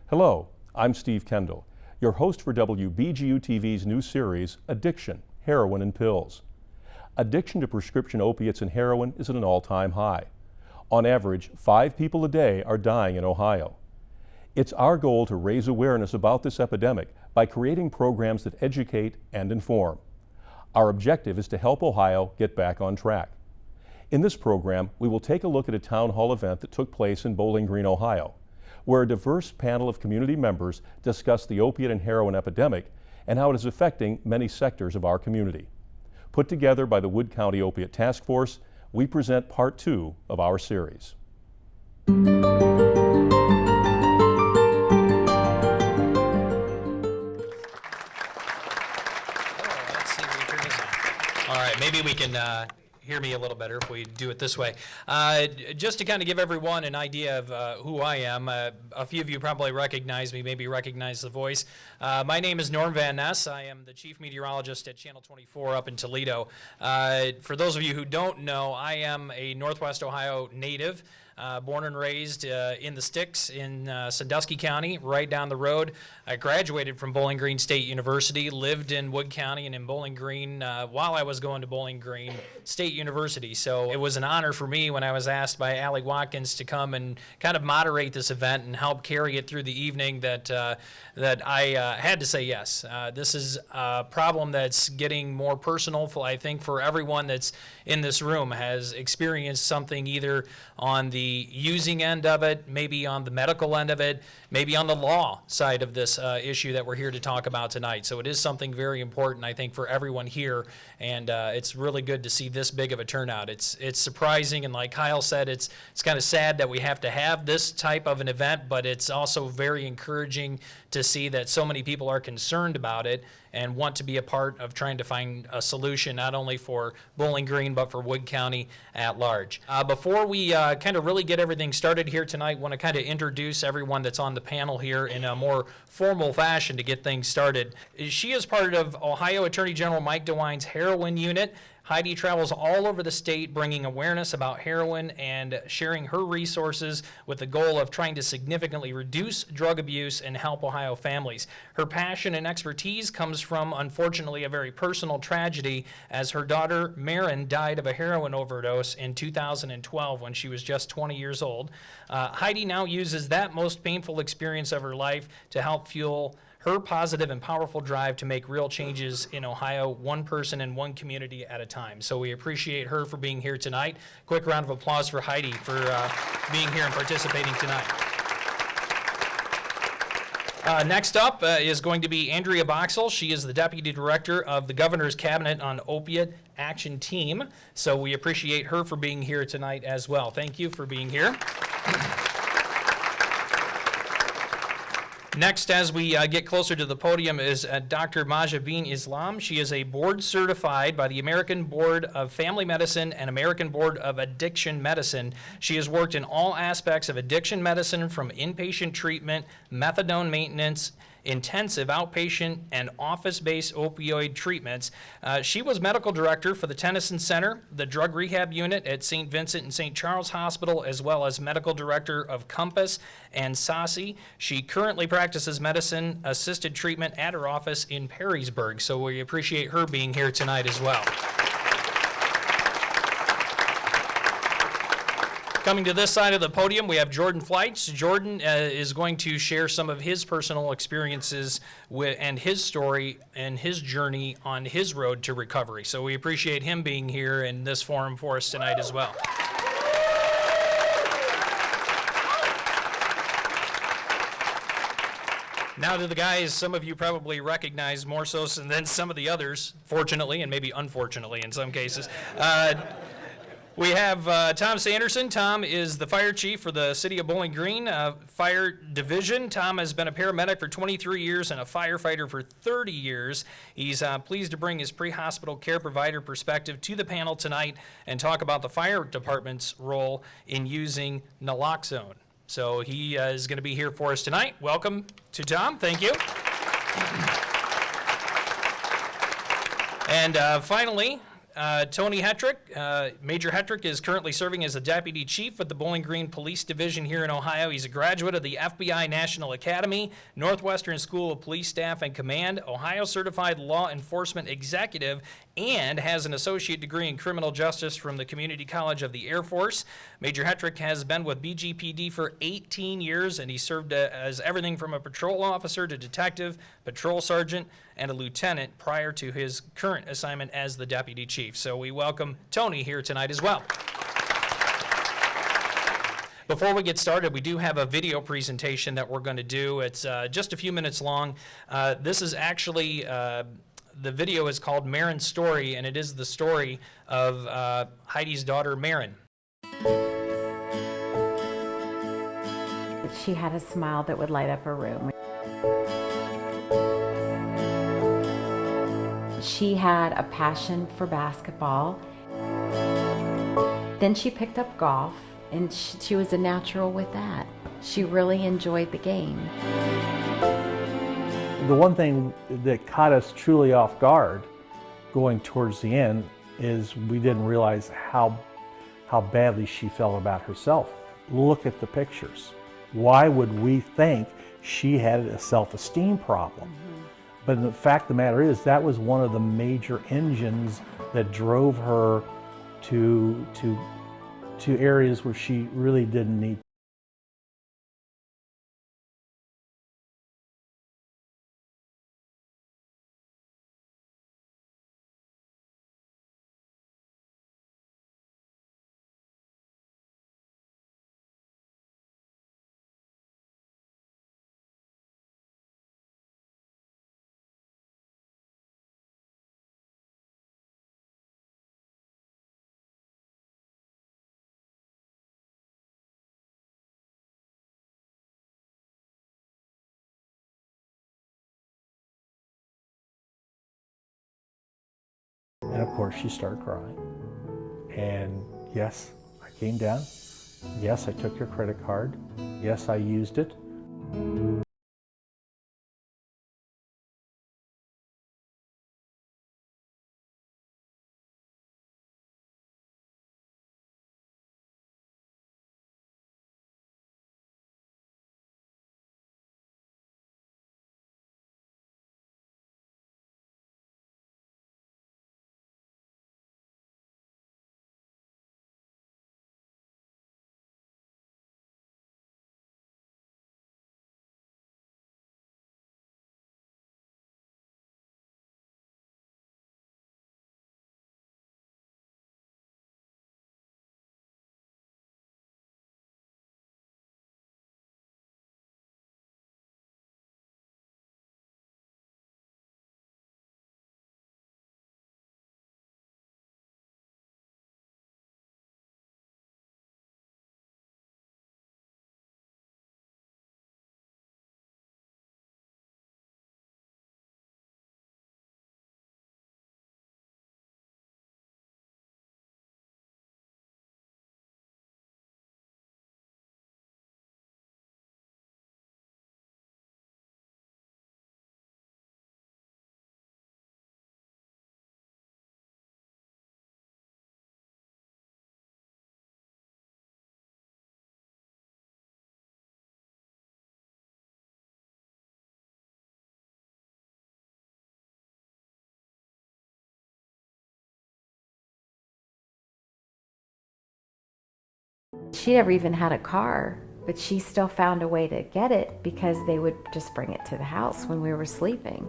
Hello, I'm Steve Kendall, your host for WBGU-TV's new series, Addiction, Heroin and Pills. Addiction to prescription opiates and heroin is at an all-time high. On average, 5 people a day are dying in Ohio. It's our goal to raise awareness about this epidemic by creating programs that educate and inform. Our objective is to help Ohio get back on track. In this program, we will take a look at a town hall event that took place in Bowling Green, Ohio, where a diverse panel of community members discussed the opiate and heroin epidemic and how it is affecting many sectors of our community. Put together by the Wood County Opiate Task Force, we present part 2 of our series. All right, maybe we can hear me a little better if we do it this way. Just to kind of give everyone an idea of who I am, a few of you probably recognize me, maybe recognize the voice. My name is Norm Van Ness. I am the chief meteorologist at Channel 24 up in Toledo. For those of you who don't know, I am a Northwest Ohio native. Born and raised in the sticks in Sandusky County, right down the road. I graduated from Bowling Green State University, lived in Wood County and in Bowling Green while I was going to Bowling Green State University. So it was an honor for me when I was asked by Allie Watkins to come and kind of moderate this event and help carry it through the evening that I had to say yes. This is a problem that's getting more personal, I think, for everyone that's in this room has experienced something either on the using end of it, maybe on the medical end of it, maybe on the law side of this issue that we're here to talk about tonight. So it is something very important, I think, for everyone here, and it's really good to see this big of a turnout. It's surprising, and like Kyle said, it's kind of sad that we have to have this type of an event, but it's also very encouraging to see that so many people are concerned about it and want to be a part of trying to find a solution not only for Bowling Green but for Wood County at large. Before we kind of really get everything started here tonight, I want to kind of introduce everyone that's on the panel here in a more formal fashion to get things started. She is part of Ohio Attorney General Mike DeWine's Heroin Unit. Heidi travels all over the state bringing awareness about heroin and sharing her resources with the goal of trying to significantly reduce drug abuse and help Ohio families. Her passion and expertise comes from, unfortunately, a very personal tragedy as her daughter, Marin, died of a heroin overdose in 2012 when she was just 20 years old. Heidi now uses that most painful experience of her life to help fuel her positive and powerful drive to make real changes in Ohio, one person and one community at a time. So we appreciate her for being here tonight. Quick round of applause for Heidi for being here and participating tonight. Next up is going to be Andrea Boxell. She is the Deputy Director of the Governor's Cabinet on Opiate Action Team. So we appreciate her for being here tonight as well. Thank you for being here. Next, as we get closer to the podium, is Dr. Majabin Islam. She is a board certified by the American Board of Family Medicine and American Board of Addiction Medicine. She has worked in all aspects of addiction medicine, from inpatient treatment, methadone maintenance, intensive outpatient, and office-based opioid treatments. She was medical director for the Tennyson Center, the drug rehab unit at St. Vincent and St. Charles Hospital, as well as medical director of Compass and SASI. She currently practices medicine-assisted treatment at her office in Perrysburg, so we appreciate her being here tonight as well. Coming to this side of the podium, we have Jordan Fleitz. Jordan is going to share some of his personal experiences and his story and his journey on his road to recovery. So we appreciate him being here in this forum for us tonight as well. Now to the guys some of you probably recognize more so than some of the others, fortunately, and maybe unfortunately in some cases. We have Tom Sanderson. Tom is the fire chief for the City of Bowling Green Fire Division. Tom has been a paramedic for 23 years and a firefighter for 30 years. He's pleased to bring his pre-hospital care provider perspective to the panel tonight and talk about the fire department's role in using naloxone. So he is going to be here for us tonight. Welcome to Tom. Thank you. And finally, Tony Hetrick. Major Hetrick is currently serving as a deputy chief with the Bowling Green Police Division here in Ohio. He's a graduate of the FBI National Academy, Northwestern School of Police Staff and Command, Ohio Certified Law Enforcement Executive, and has an associate degree in criminal justice from the Community College of the Air Force. Major Hetrick has been with BGPD for 18 years, and he served as everything from a patrol officer to detective, patrol sergeant, and a lieutenant prior to his current assignment as the deputy chief. So we welcome Tony here tonight as well. Before we get started, we do have a video presentation that we're going to do. It's just a few minutes long. This is actually, the video is called Marin's Story, and it is the story of Heidi's daughter, Marin. She had a smile that would light up a room. She had a passion for basketball. Then she picked up golf, and she was a natural with that. She really enjoyed the game. The one thing that caught us truly off guard going towards the end is we didn't realize how badly she felt about herself. Look at the pictures. Why would we think she had a self-esteem problem? But the fact of the matter is that was one of the major engines that drove her to areas where she really didn't need. And of course she started crying. And yes, I came down. Yes, I took your credit card. Yes, I used it. She never even had a car, but she still found a way to get it because they would just bring it to the house when we were sleeping.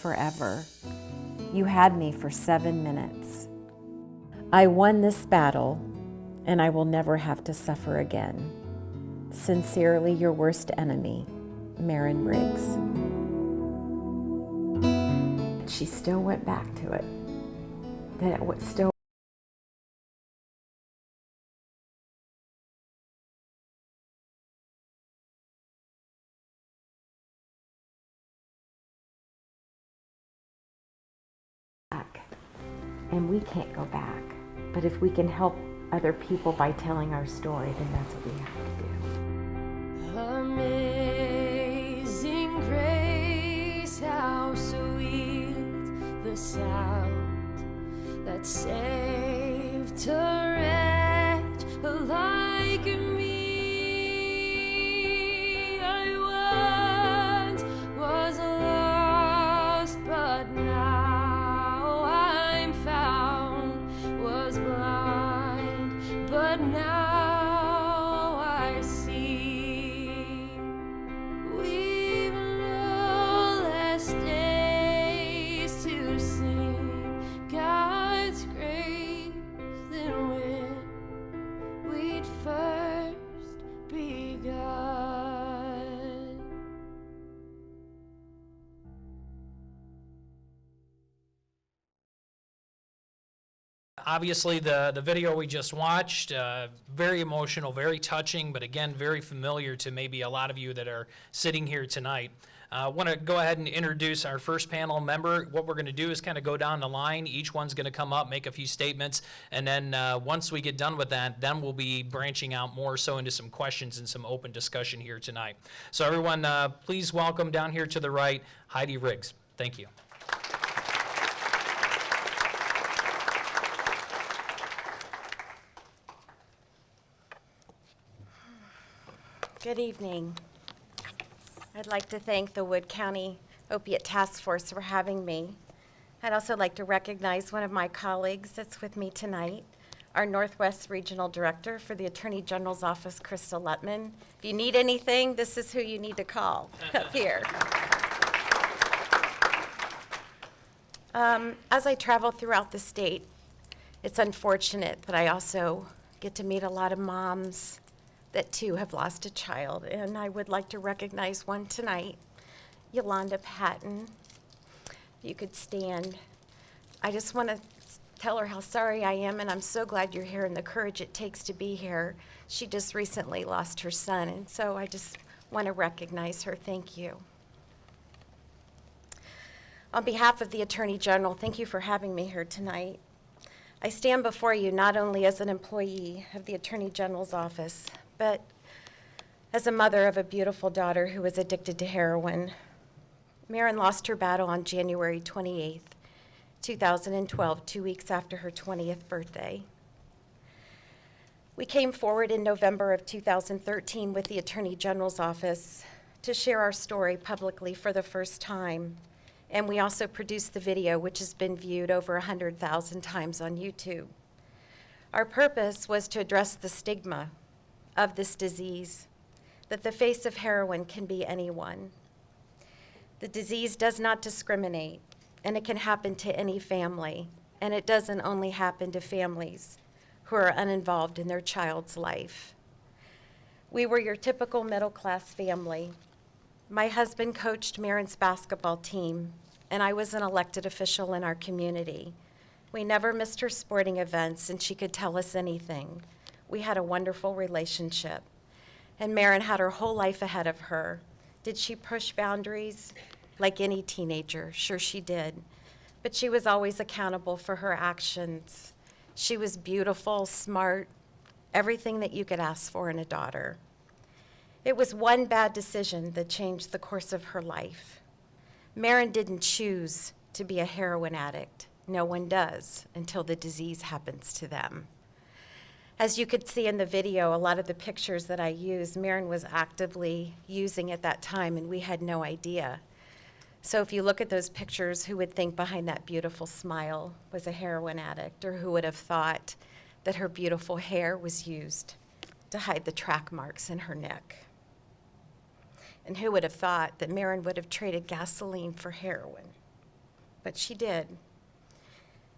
forever. You had me for 7 minutes. I won this battle, and I will never have to suffer again. Sincerely, your worst enemy, Marin Briggs. She still went back to it. That it was still back. And we can't go back. But if we can help other people by telling our story, then that's what we have to do. Amazing grace, how sweet the sound that saved a wretch like me. I once was lost, but now I'm found, was blind, but now I see. We've no less days to sing God's grace than when we'd first begun. Obviously, the video we just watched, very emotional, very touching, but again, very familiar to maybe a lot of you that are sitting here tonight. I want to go ahead and introduce our first panel member. What we're going to do is kind of go down the line. Each one's going to come up, make a few statements, and then once we get done with that, then we'll be branching out more so into some questions and some open discussion here tonight. So everyone, please welcome down here to the right, Heidi Riggs. Thank you. Good evening. I'd like to thank the Wood County Opiate Task Force for having me. I'd also like to recognize one of my colleagues that's with me tonight, our Northwest Regional Director for the Attorney General's Office, Krista Lutman. If you need anything, this is who you need to call up here. As I travel throughout the state, it's unfortunate that I also get to meet a lot of moms that too have lost a child, and I would like to recognize one tonight, Yolanda Patton. If you could stand. I just want to tell her how sorry I am, and I'm so glad you're here and the courage it takes to be here. She just recently lost her son, and so I just want to recognize her. Thank you. On behalf of the Attorney General, thank you for having me here tonight. I stand before you not only as an employee of the Attorney General's office, but as a mother of a beautiful daughter who was addicted to heroin. Marin lost her battle on January 28th, 2012, 2 weeks after her 20th birthday. We came forward in November of 2013 with the Attorney General's office to share our story publicly for the first time. And we also produced the video, which has been viewed over 100,000 times on YouTube. Our purpose was to address the stigma of this disease, that the face of heroin can be anyone. The disease does not discriminate, and it can happen to any family, and it doesn't only happen to families who are uninvolved in their child's life. We were your typical middle-class family. My husband coached Marin's basketball team, and I was an elected official in our community. We never missed her sporting events, and she could tell us anything. We had a wonderful relationship, and Marin had her whole life ahead of her. Did she push boundaries? Like any teenager, sure she did. But she was always accountable for her actions. She was beautiful, smart, everything that you could ask for in a daughter. It was one bad decision that changed the course of her life. Marin didn't choose to be a heroin addict. No one does until the disease happens to them. As you could see in the video, a lot of the pictures that I used, Marin was actively using at that time, and we had no idea. So if you look at those pictures, who would think behind that beautiful smile was a heroin addict, or who would have thought that her beautiful hair was used to hide the track marks in her neck? And who would have thought that Marin would have traded gasoline for heroin? but she did.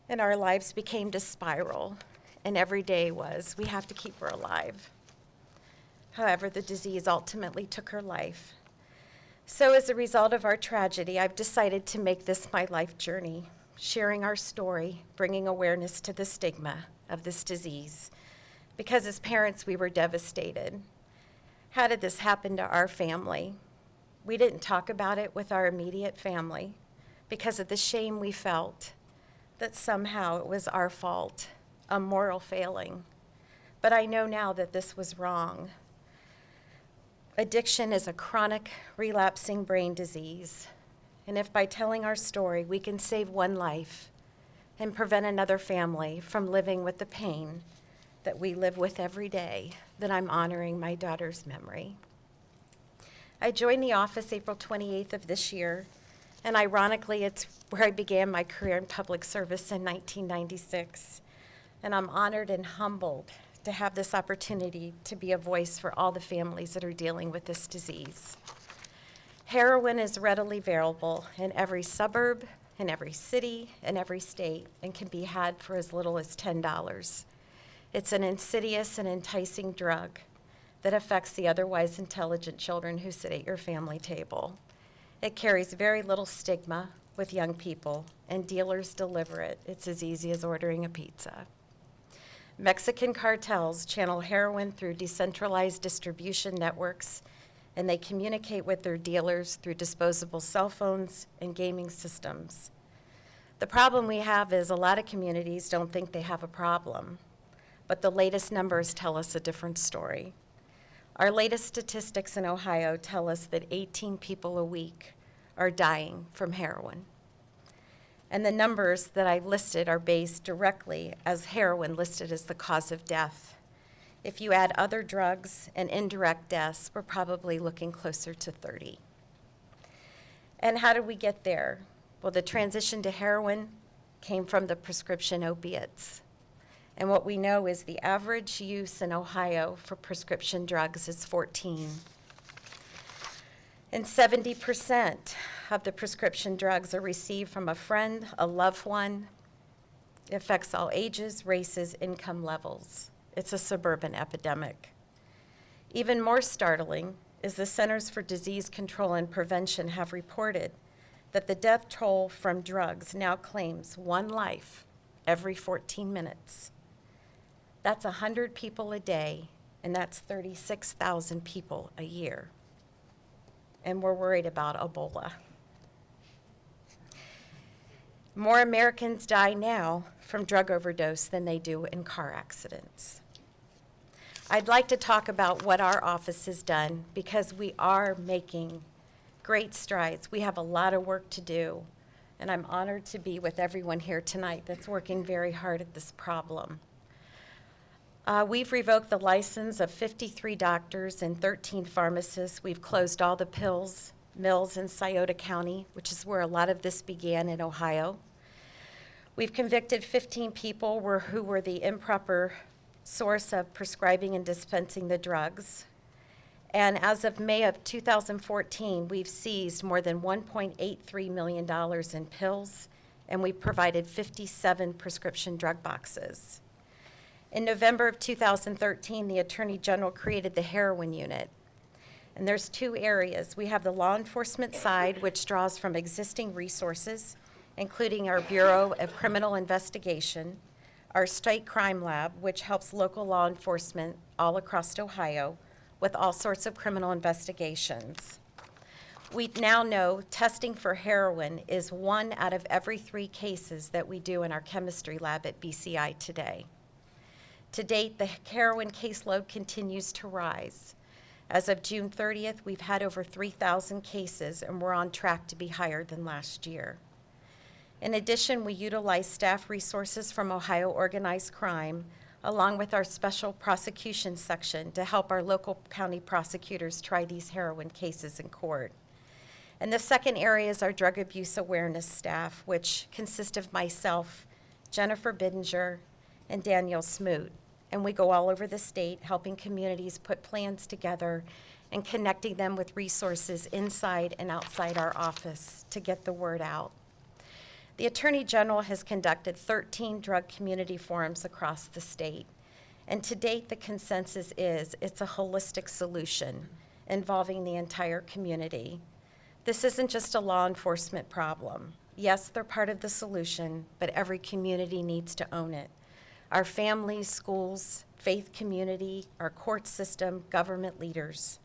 And our lives became to spiral, and every day was, we have to keep her alive. However, the disease ultimately took her life. So as a result of our tragedy, I've decided to make this my life journey, sharing our story, bringing awareness to the stigma of this disease. Because as parents, we were devastated. How did this happen to our family? We didn't talk about it with our immediate family because of the shame we felt that somehow it was our fault, a moral failing. But I know now that this was wrong. Addiction is a chronic, relapsing brain disease. And if by telling our story we can save one life and prevent another family from living with the pain that we live with every day, then I'm honoring my daughter's memory. I joined the office April 28th of this year, and ironically, it's where I began my career in public service in 1996. And I'm honored and humbled to have this opportunity to be a voice for all the families that are dealing with this disease. Heroin is readily available in every suburb, in every city, in every state, and can be had for as little as $10. It's an insidious and enticing drug that affects the otherwise intelligent children who sit at your family table. It carries very little stigma with young people, and dealers deliver it. It's as easy as ordering a pizza. Mexican cartels channel heroin through decentralized distribution networks, and they communicate with their dealers through disposable cell phones and gaming systems. The problem we have is a lot of communities don't think they have a problem, but the latest numbers tell us a different story. Our latest statistics in Ohio tell us that 18 people a week are dying from heroin. And the numbers that I listed are based directly as heroin listed as the cause of death. If you add other drugs and indirect deaths, we're probably looking closer to 30. And how did we get there? Well, the transition to heroin came from the prescription opiates. And what we know is the average use in Ohio for prescription drugs is 14. And 70% of the prescription drugs are received from a friend, a loved one. It affects all ages, races, income levels. It's a suburban epidemic. Even more startling is the Centers for Disease Control and Prevention have reported that the death toll from drugs now claims one life every 14 minutes. That's 100 people a day, and that's 36,000 people a year. And we're worried about Ebola. More Americans die now from drug overdose than they do in car accidents. I'd like to talk about what our office has done because we are making great strides. We have a lot of work to do, and I'm honored to be with everyone here tonight that's working very hard at this problem. We've revoked the license of 53 doctors and 13 pharmacists. We've closed all the pills mills in Scioto County, which is where a lot of this began in Ohio. We've convicted 15 people who were the improper source of prescribing and dispensing the drugs. And as of May of 2014, we've seized more than $1.83 million in pills, and we provided 57 prescription drug boxes. In November of 2013, the Attorney General created the Heroin Unit. And there's two areas. We have the law enforcement side, which draws from existing resources, including our Bureau of Criminal Investigation, our State Crime Lab, which helps local law enforcement all across Ohio with all sorts of criminal investigations. We now know testing for heroin is 1 out of every 3 cases that we do in our chemistry lab at BCI today. To date, the heroin caseload continues to rise. As of June 30th, we've had over 3,000 cases, and we're on track to be higher than last year. In addition, we utilize staff resources from Ohio Organized Crime, along with our special prosecution section to help our local county prosecutors try these heroin cases in court. And the second area is our drug abuse awareness staff, which consists of myself, Jennifer Bidinger, and Daniel Smoot. And we go all over the state helping communities put plans together and connecting them with resources inside and outside our office to get the word out. The Attorney General has conducted 13 drug community forums across the state, and to date the consensus is it's a holistic solution involving the entire community. This isn't just a law enforcement problem. Yes, they're part of the solution, but every community needs to own it. Our families, schools, faith community, our court system, government leaders.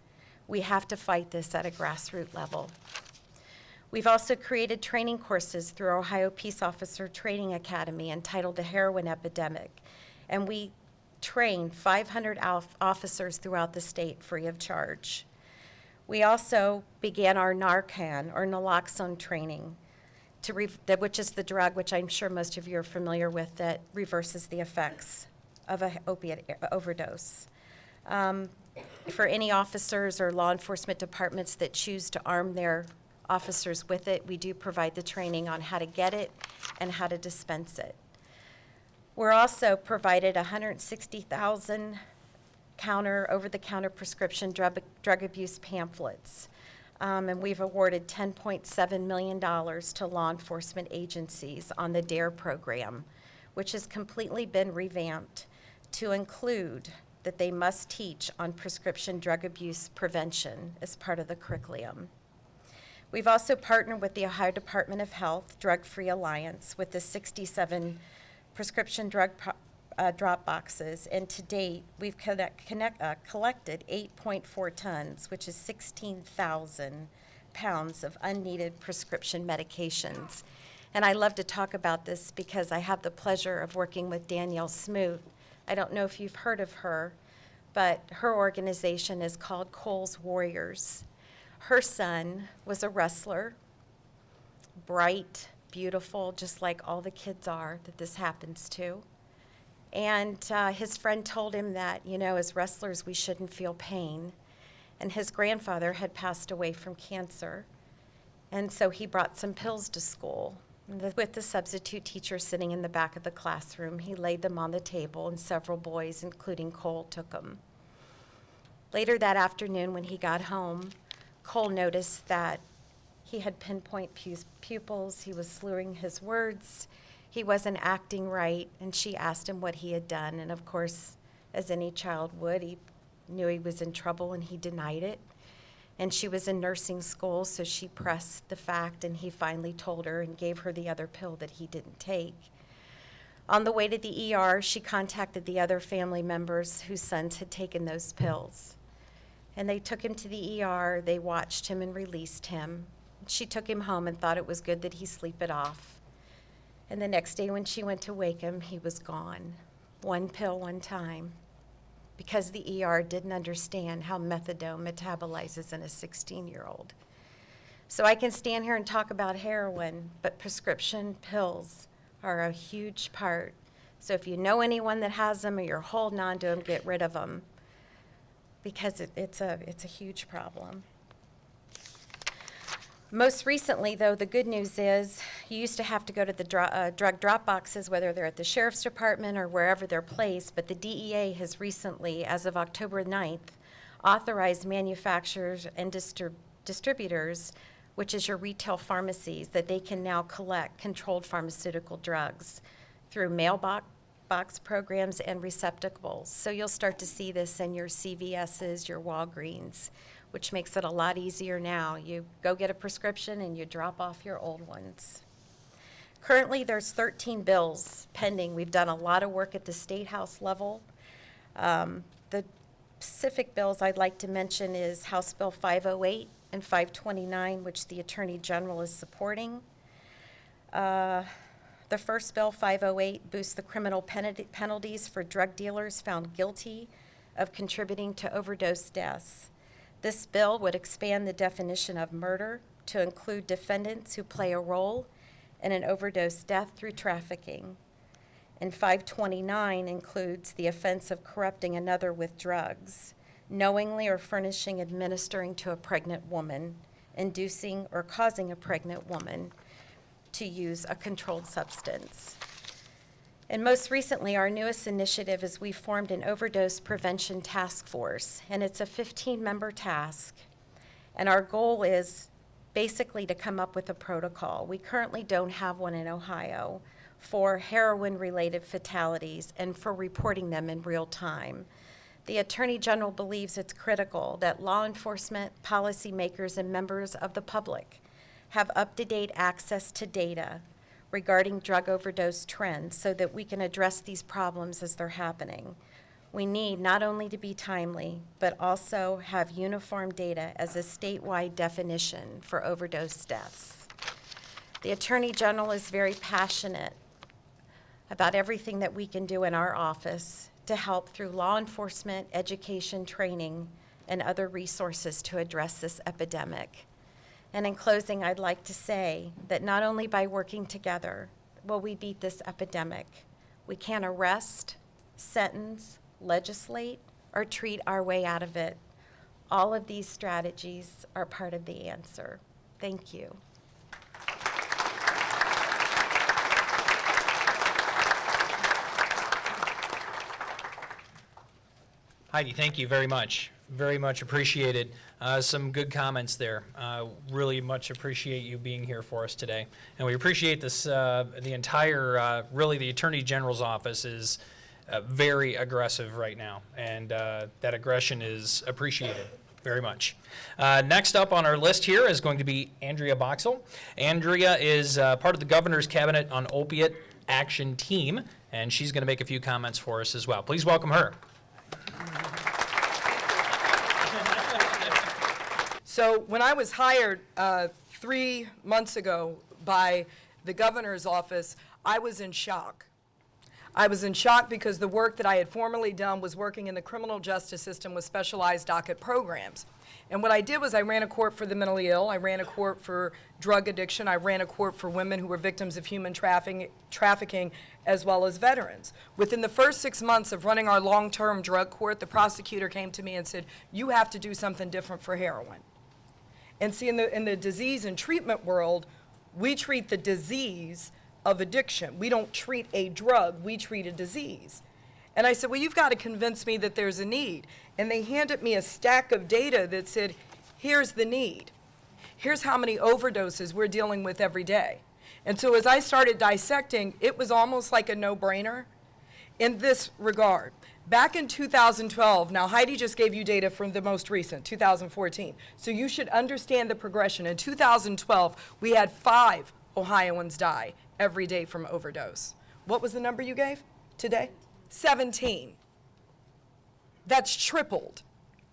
We have to fight this at a grassroots level. We've also created training courses through our Ohio Peace Officer Training Academy entitled The Heroin Epidemic, and we train 500 officers throughout the state free of charge. We also began our Narcan, or naloxone training, which is the drug which I'm sure most of you are familiar with that reverses the effects of an opiate overdose. For any officers or law enforcement departments that choose to arm their officers with it, we do provide the training on how to get it and how to dispense it. We're also provided 160,000 over-the-counter prescription drug abuse pamphlets. And we've awarded $10.7 million to law enforcement agencies on the DARE program, which has completely been revamped to include that they must teach on prescription drug abuse prevention as part of the curriculum. We've also partnered with the Ohio Department of Health Drug Free Alliance with the 67 prescription drug drop boxes, and to date, we've collected 8.4 tons, which is 16,000 pounds of unneeded prescription medications. And I love to talk about this because I have the pleasure of working with Danielle Smoot. I don't know if you've heard of her, but her organization is called Cole's Warriors. Her son was a wrestler, bright, beautiful, just like all the kids are that this happens to. And his friend told him that, as wrestlers, we shouldn't feel pain. And his grandfather had passed away from cancer. And so he brought some pills to school. With the substitute teacher sitting in the back of the classroom, he laid them on the table, and several boys, including Cole, took them. Later that afternoon, when he got home, Cole noticed that he had pinpoint pupils, he was slurring his words, he wasn't acting right, and she asked him what he had done. And of course, as any child would, he knew he was in trouble and he denied it. And she was in nursing school, so she pressed the fact, and he finally told her and gave her the other pill that he didn't take. On the way to the ER, she contacted the other family members whose sons had taken those pills. And they took him to the ER, they watched him and released him. She took him home and thought it was good that he sleep it off. And the next day when she went to wake him, he was gone. One pill, one time. Because the ER didn't understand how methadone metabolizes in a 16-year-old. So I can stand here and talk about heroin, but prescription pills are a huge part. So if you know anyone that has them or you're holding on to them, get rid of them, because it's a huge problem. Most recently, though, the good news is you used to have to go to the drug drop boxes, whether they're at the sheriff's department or wherever they're placed, but the DEA has recently, as of October 9th, authorized manufacturers and distributors, which is your retail pharmacies, that they can now collect controlled pharmaceutical drugs through mailbox programs and receptacles. So you'll start to see this in your CVS's, your Walgreens, which makes it a lot easier now. You go get a prescription and you drop off your old ones. Currently, there's 13 bills pending. We've done a lot of work at the State House level. The specific bills I'd like to mention is House Bill 508 and 529, which the Attorney General is supporting. The first bill, 508, boosts the criminal penalties for drug dealers found guilty of contributing to overdose deaths. This bill would expand the definition of murder to include defendants who play a role in an overdose death through trafficking. And 529 includes the offense of corrupting another with drugs, knowingly or furnishing, administering to a pregnant woman, inducing or causing a pregnant woman to use a controlled substance. And most recently, our newest initiative is we formed an overdose prevention task force, and it's a 15-member task. And our goal is basically to come up with a protocol. We currently don't have one in Ohio for heroin-related fatalities and for reporting them in real time. The Attorney General believes it's critical that law enforcement, policymakers, and members of the public have up-to-date access to data regarding drug overdose trends so that we can address these problems as they're happening. We need not only to be timely, but also have uniform data as a statewide definition for overdose deaths. The Attorney General is very passionate about everything that we can do in our office to help through law enforcement, education, training, and other resources to address this epidemic. And in closing, I'd like to say that not only by working together will we beat this epidemic, we can't arrest, sentence, legislate, or treat our way out of it. All of these strategies are part of the answer. Thank you. Heidi, thank you very much. Very much appreciated. Some good comments there. Really much appreciate you being here for us today. And we appreciate this, the entire, really the Attorney General's office is very aggressive right now. And that aggression is appreciated very much. Next up on our list here is going to be Andrea Boxell. Andrea is part of the Governor's Cabinet on Opiate Action Team, and she's going to make a few comments for us as well. Please welcome her. So when I was hired 3 months ago by the governor's office, I was in shock. I was in shock because the work that I had formerly done was working in the criminal justice system with specialized docket programs. And what I did was I ran a court for the mentally ill, I ran a court for drug addiction, I ran a court for women who were victims of human trafficking, as well as veterans. Within the first 6 months of running our long-term drug court, the prosecutor came to me and said, you have to do something different for heroin. And see, in the disease and treatment world, we treat the disease of addiction. We don't treat a drug, we treat a disease. And I said, well, you've got to convince me that there's a need. And they handed me a stack of data that said, here's the need. Here's how many overdoses we're dealing with every day. And so as I started dissecting, it was almost like a no-brainer in this regard. Back in 2012, now Heidi just gave you data from the most recent, 2014. So you should understand the progression. In 2012, we had 5 Ohioans die every day from overdose. What was the number you gave today? 17. That's tripled,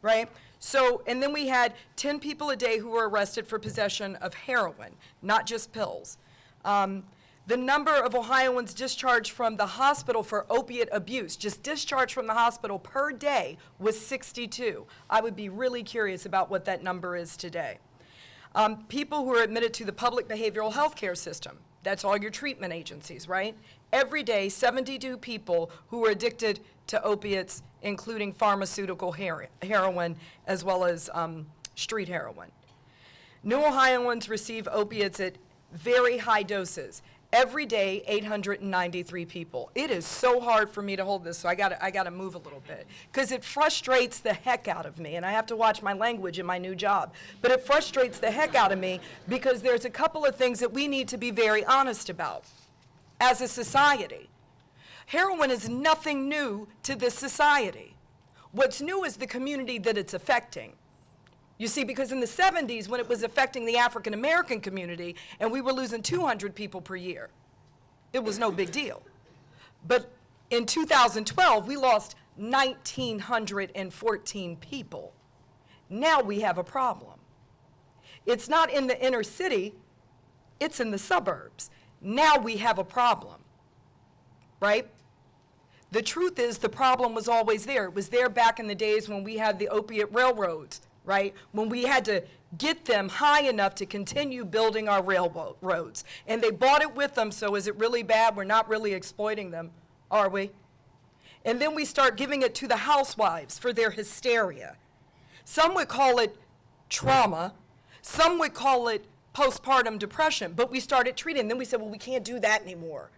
right? So, and then we had 10 people a day who were arrested for possession of heroin, not just pills. The number of Ohioans discharged from the hospital for opiate abuse, just discharged from the hospital per day, was 62. I would be really curious about what that number is today. People who are admitted to the public behavioral health care system, that's all your treatment agencies, right? Every day, 72 people who were addicted to opiates, including pharmaceutical heroin, as well as street heroin. New Ohioans receive opiates at very high doses. Every day, 893 people. It is so hard for me to hold this, so I gotta move a little bit, because it frustrates the heck out of me, and I have to watch my language in my new job. But it frustrates the heck out of me because there's a couple of things that we need to be very honest about as a society. Heroin is nothing new to this society. What's new is the community that it's affecting. You see, because in the 70s, when it was affecting the African American community, and we were losing 200 people per year, it was no big deal. But in 2012, we lost 1,914 people. Now we have a problem. It's not in the inner city, it's in the suburbs. Now we have a problem, right? The truth is the problem was always there. It was there back in the days when we had the opiate railroads, right? When we had to get them high enough to continue building our railroads. And they bought it with them, so is it really bad? We're not really exploiting them, are we? And then we start giving it to the housewives for their hysteria. Some would call it trauma. Some would call it postpartum depression, but we started treating. Then we said, well, we can't do that anymore.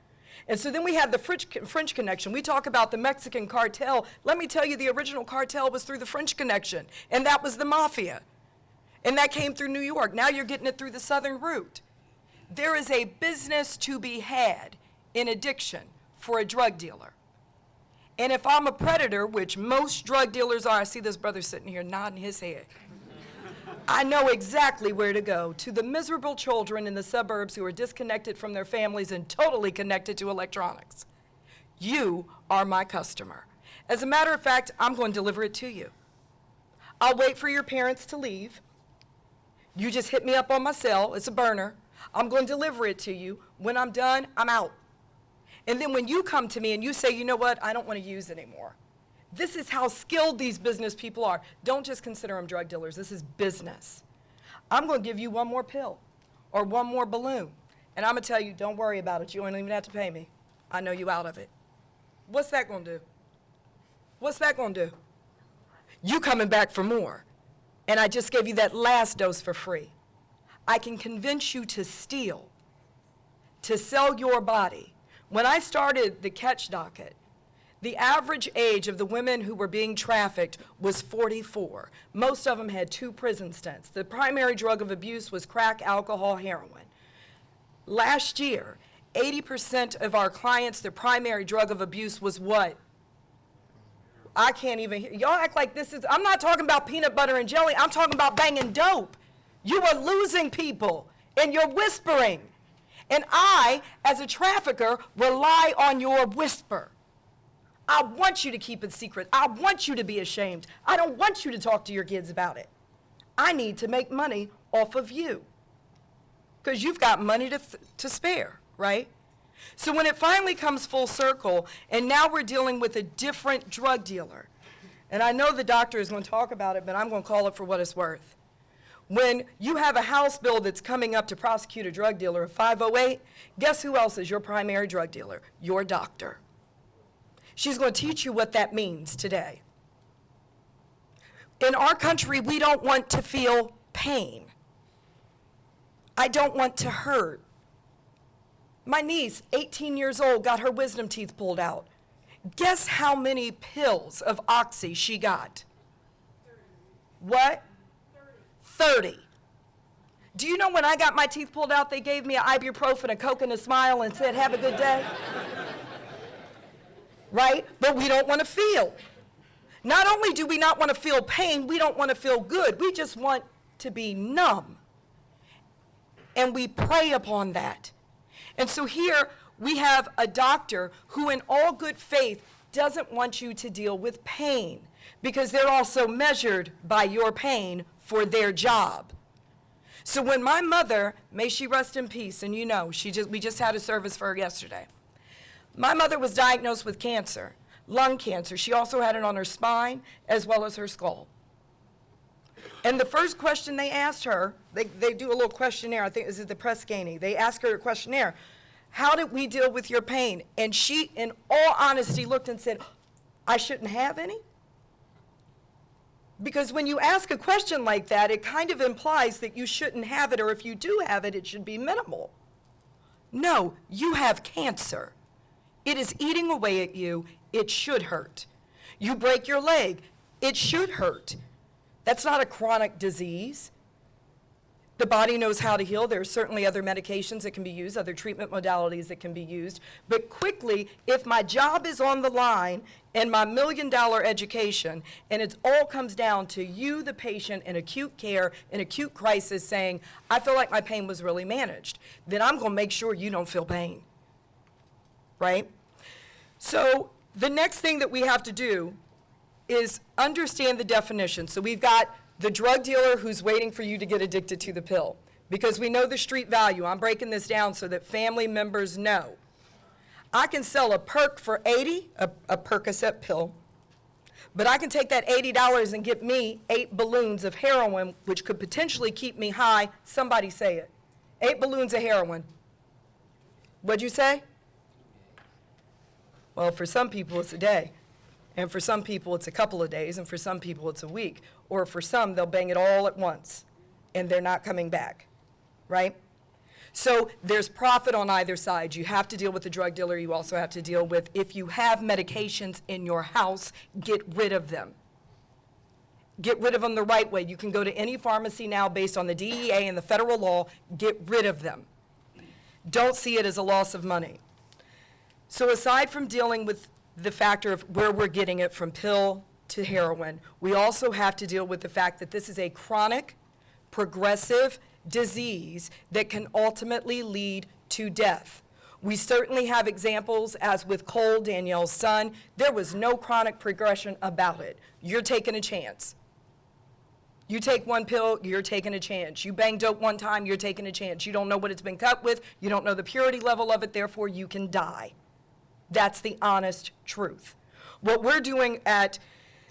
And so then we have the French Connection. We talk about the Mexican cartel. Let me tell you, the original cartel was through the French Connection, and that was the mafia. And that came through New York. Now you're getting it through the southern route. There is a business to be had in addiction for a drug dealer. And if I'm a predator, which most drug dealers are, I see this brother sitting here nodding his head. I know exactly where to go, to the miserable children in the suburbs who are disconnected from their families and totally connected to electronics. You are my customer. As a matter of fact, I'm going to deliver it to you. I'll wait for your parents to leave. You just hit me up on my cell. It's a burner. I'm going to deliver it to you. When I'm done, I'm out. And then when you come to me and you say, you know what, I don't want to use anymore. This is how skilled these business people are. Don't just consider them drug dealers. This is business. I'm going to give you one more pill or one more balloon. And I'm going to tell you, don't worry about it. You don't even have to pay me. I know you out of it. What's that going to do? What's that going to do? You coming back for more. And I just gave you that last dose for free. I can convince you to steal, to sell your body. When I started the catch docket, the average age of the women who were being trafficked was 44. Most of them had 2 prison stints. The primary drug of abuse was crack, alcohol, heroin. Last year, 80% of our clients, their primary drug of abuse was what? I can't even hear. Y'all act like this is, I'm not talking about peanut butter and jelly. I'm talking about banging dope. You are losing people, and you're whispering. And I, as a trafficker, rely on your whisper. I want you to keep it secret. I want you to be ashamed. I don't want you to talk to your kids about it. I need to make money off of you because you've got money to spare, right? So when it finally comes full circle, and now we're dealing with a different drug dealer, and I know the doctor is going to talk about it, but I'm going to call it for what it's worth. When you have a House bill that's coming up to prosecute a drug dealer of 508, guess who else is your primary drug dealer? Your doctor. She's going to teach you what that means today. In our country, we don't want to feel pain. I don't want to hurt. My niece, 18 years old, got her wisdom teeth pulled out. Guess how many pills of Oxy she got? 30. What? 30. Do you know when I got my teeth pulled out, they gave me an ibuprofen, a Coke, and a smile and said, have a good day? Right? But we don't want to feel. Not only do we not want to feel pain, we don't want to feel good. We just want to be numb. And we prey upon that. And so here we have a doctor who in all good faith doesn't want you to deal with pain because they're also measured by your pain for their job. So when my mother, may she rest in peace, and you know, we just had a service for her yesterday. My mother was diagnosed with cancer, lung cancer. She also had it on her spine as well as her skull. And the first question they asked her, they do a little questionnaire, I think this is the press scanning. They asked her a questionnaire, how did we deal with your pain? And she, in all honesty, looked and said, I shouldn't have any? Because when you ask a question like that, it kind of implies that you shouldn't have it, or if you do have it, it should be minimal. No, you have cancer. It is eating away at you. It should hurt. You break your leg. It should hurt. That's not a chronic disease. The body knows how to heal. There are certainly other medications that can be used, other treatment modalities that can be used. But quickly, if my job is on the line and my $1 million education, and it all comes down to you, the patient, in acute care, in acute crisis, saying, I feel like my pain was really managed, then I'm going to make sure you don't feel pain, right? So the next thing that we have to do is understand the definition. So we've got the drug dealer who's waiting for you to get addicted to the pill, because we know the street value. I'm breaking this down so that family members know. I can sell a perk for $80, a Percocet pill, but I can take that $80 and get me 8 balloons of heroin, which could potentially keep me high. Somebody say it. 8 balloons of heroin. What'd you say? Well, for some people it's a day, and for some people it's a couple of days, and for some people it's a week, or for some they'll bang it all at once, and they're not coming back, right? So there's profit on either side. You have to deal with the drug dealer. You also have to deal with, if you have medications in your house, get rid of them. get rid of them the right way. You can go to any pharmacy now based on the DEA and the federal law, get rid of them. Don't see it as a loss of money. So aside from dealing with the factor of where we're getting it from pill to heroin, we also have to deal with the fact that this is a chronic, progressive disease that can ultimately lead to death. We certainly have examples, as with Cole, Danielle's son. There was no chronic progression about it. You're taking a chance. You take one pill, you're taking a chance. You bang dope one time, you're taking a chance. You don't know what it's been cut with, you don't know the purity level of it, therefore you can die. That's the honest truth. What we're doing at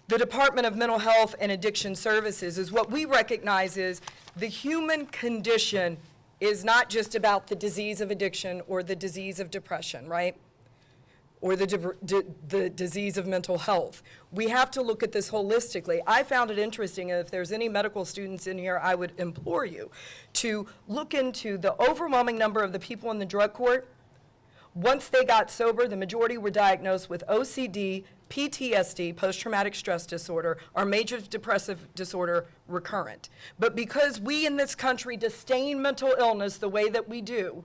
the Department of Mental Health and Addiction Services is what we recognize is the human condition is not just about the disease of addiction or the disease of depression, right? Or the disease of mental health. We have to look at this holistically. I found it interesting, and if there's any medical students in here, I would implore you to look into the overwhelming number of the people in the drug court. Once they got sober, the majority were diagnosed with OCD, PTSD, post-traumatic stress disorder, or major depressive disorder recurrent. But because we in this country disdain mental illness the way that we do,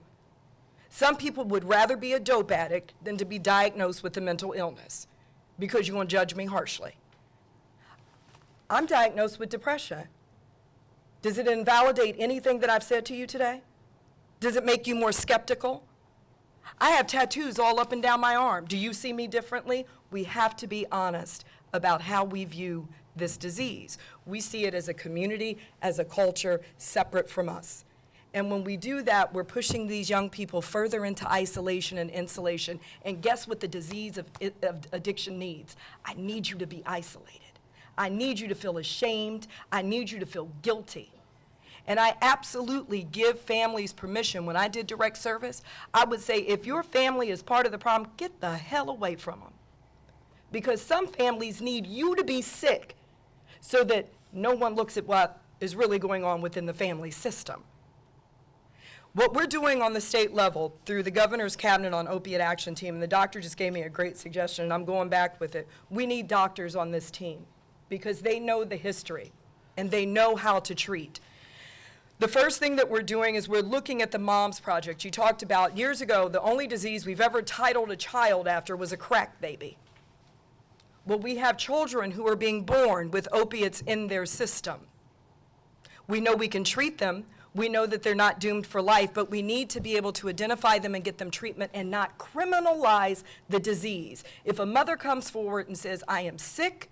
some people would rather be a dope addict than to be diagnosed with a mental illness because you want to judge me harshly. I'm diagnosed with depression. Does it invalidate anything that I've said to you today? Does it make you more skeptical? I have tattoos all up and down my arm. Do you see me differently? We have to be honest about how we view this disease. We see it as a community, as a culture, separate from us. And when we do that, we're pushing these young people further into isolation and insulation. And guess what the disease of addiction needs? I need you to be isolated. I need you to feel ashamed. I need you to feel guilty. And I absolutely give families permission. When I did direct service, I would say, if your family is part of the problem, get the hell away from them. Because some families need you to be sick so that no one looks at what is really going on within the family system. What we're doing on the state level through the governor's cabinet on opiate action team, and the doctor just gave me a great suggestion, and I'm going back with it. We need doctors on this team because they know the history and they know how to treat. The first thing that we're doing is we're looking at the MOMS project. You talked about years ago, the only disease we've ever titled a child after was a crack baby. Well, we have children who are being born with opiates in their system. We know we can treat them. We know that they're not doomed for life, but we need to be able to identify them and get them treatment and not criminalize the disease. If a mother comes forward and says, I am sick,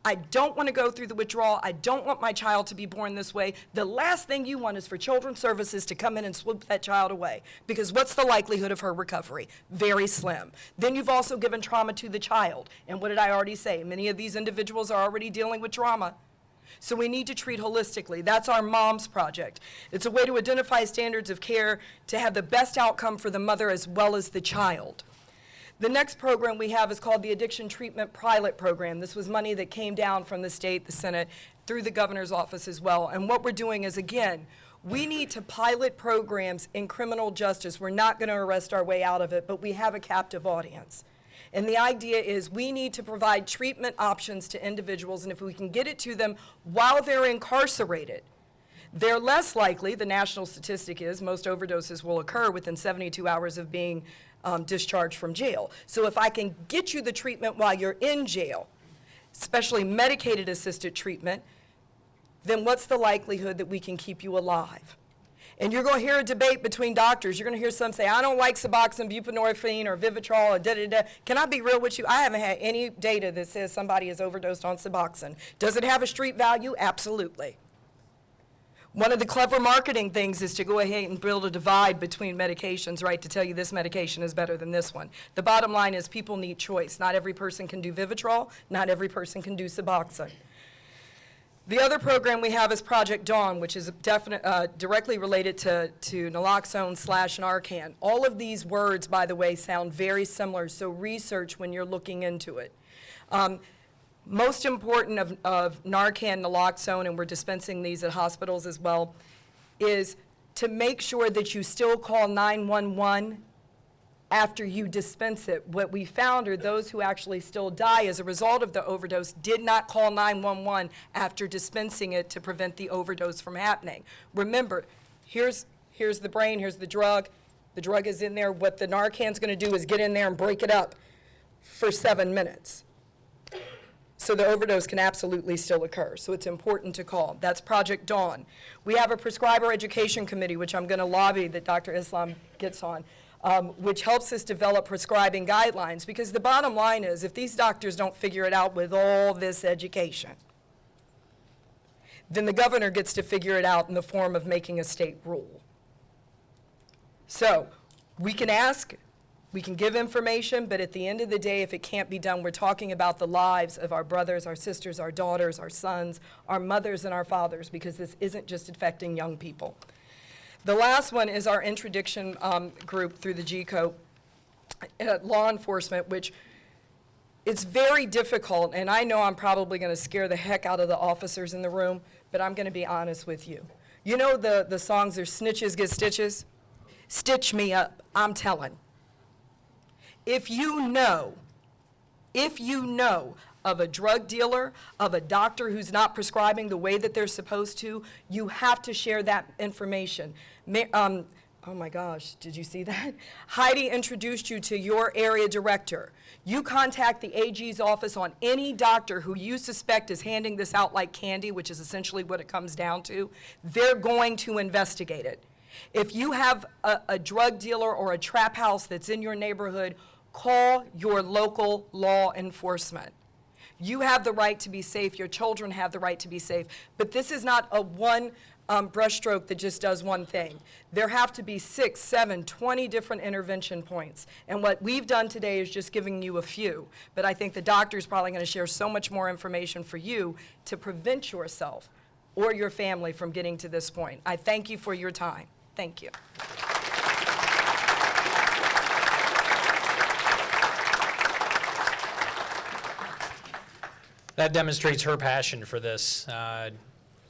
I don't want to go through the withdrawal, I don't want my child to be born this way, the last thing you want is for Children's Services to come in and swoop that child away. Because what's the likelihood of her recovery? Very slim. Then you've also given trauma to the child. And what did I already say? Many of these individuals are already dealing with trauma. So we need to treat holistically. That's our MOMS project. It's a way to identify standards of care to have the best outcome for the mother as well as the child. The next program we have is called the Addiction Treatment Pilot Program. This was money that came down from the state, the Senate, through the governor's office as well. And what we're doing is, again, we need to pilot programs in criminal justice. We're not going to arrest our way out of it, but we have a captive audience. And the idea is we need to provide treatment options to individuals, and if we can get it to them while they're incarcerated, they're less likely, the national statistic is, most overdoses will occur within 72 hours of being discharged from jail. So if I can get you the treatment while you're in jail, especially medicated assisted treatment, then what's the likelihood that we can keep you alive? And you're going to hear a debate between doctors. You're going to hear some say, I don't like Suboxone, buprenorphine, or Vivitrol, or da-da-da. Can I be real with you? I haven't had any data that says somebody has overdosed on Suboxone. Does it have a street value? Absolutely. One of the clever marketing things is to go ahead and build a divide between medications, right, to tell you this medication is better than this one. The bottom line is people need choice. Not every person can do Vivitrol. Not every person can do Suboxone. The other program we have is Project Dawn, which is directly related to naloxone/Narcan. All of these words, by the way, sound very similar, so research when you're looking into it. Most important of Narcan, naloxone, and we're dispensing these at hospitals as well, is to make sure that you still call 911 after you dispense it. What we found are those who actually still die as a result of the overdose did not call 911 after dispensing it to prevent the overdose from happening. Remember, here's the brain, here's the drug. The drug is in there. What the Narcan's going to do is get in there and break it up for 7 minutes. So the overdose can absolutely still occur. So it's important to call. That's Project Dawn. We have a prescriber education committee, which I'm going to lobby that Dr. Islam gets on, which helps us develop prescribing guidelines. Because the bottom line is, if these doctors don't figure it out with all this education, then the governor gets to figure it out in the form of making a state rule. So we can ask, we can give information, but at the end of the day, if it can't be done, we're talking about the lives of our brothers, our sisters, our daughters, our sons, our mothers, and our fathers, because this isn't just affecting young people. The last one is our interdiction group through the GCO, law enforcement, which it's very difficult, and I know I'm probably going to scare the heck out of the officers in the room, but I'm going to be honest with you. You know the songs, there's snitches get stitches? Stitch me up, I'm telling. If you know of a drug dealer, of a doctor who's not prescribing the way that they're supposed to, you have to share that information. Oh my gosh, did you see that? Heidi introduced you to your area director. You contact the AG's office on any doctor who you suspect is handing this out like candy, which is essentially what it comes down to. They're going to investigate it. If you have a drug dealer or a trap house that's in your neighborhood, call your local law enforcement. You have the right to be safe. Your children have the right to be safe. But this is not a one brushstroke that just does one thing. There have to be 6, 7, 20 different intervention points. And what we've done today is just giving you a few. But I think the doctor's probably going to share so much more information for you to prevent yourself or your family from getting to this point. I thank you for your time. Thank you. That demonstrates her passion for this.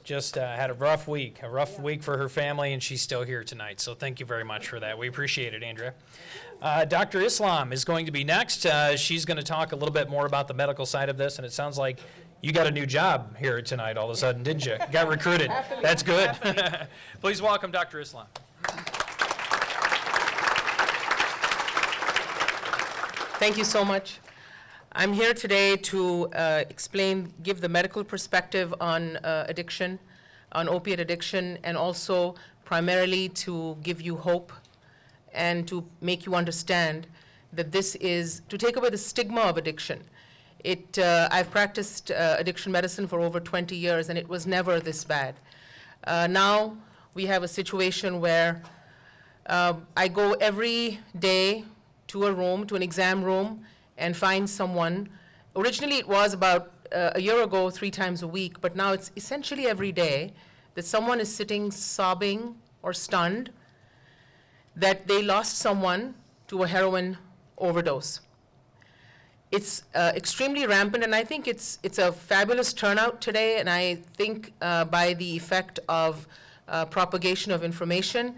Just had a rough week for her family, and she's still here tonight. So thank you very much for that. We appreciate it, Andrea. Dr. Islam is going to be next. She's going to talk a little bit more about the medical side of this, and it sounds like you got a new job here tonight all of a sudden, didn't you? Got recruited. That's good. Please welcome Dr. Islam. Thank you so much. I'm here today to give the medical perspective on addiction, on opiate addiction, and also primarily to give you hope and to make you understand that this is to take away the stigma of addiction. I've practiced addiction medicine for over 20 years, and it was never this bad. Now we have a situation where I go every day to an exam room, and find someone. Originally it was about a year ago, 3 times a week, but now it's essentially every day that someone is sitting sobbing or stunned that they lost someone to a heroin overdose. It's extremely rampant, and I think it's a fabulous turnout today, and I think by the effect of propagation of information,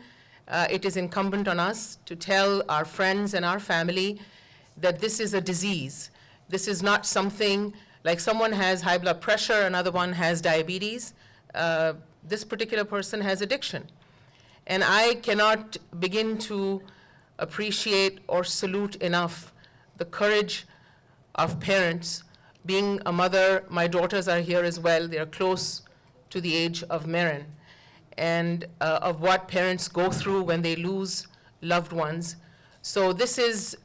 it is incumbent on us to tell our friends and our family that this is a disease. This is not something like someone has high blood pressure, another one has diabetes. This particular person has addiction. And I cannot begin to appreciate or salute enough the courage of parents. Being a mother, my daughters are here as well. They're close to the age of Marin, and of what parents go through when they lose loved ones. So this is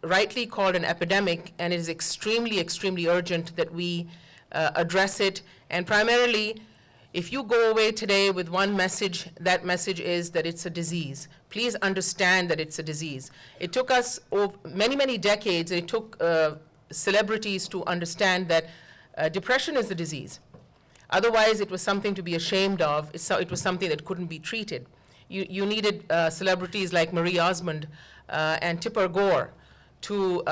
rightly called an epidemic, and it is extremely, extremely urgent that we address it. And primarily, if you go away today with one message, that message is that it's a disease. Please understand that it's a disease. It took us many, many decades, it took celebrities to understand that depression is a disease. Otherwise, it was something to be ashamed of. It was something that couldn't be treated. You needed celebrities like Marie Osmond and Tipper Gore to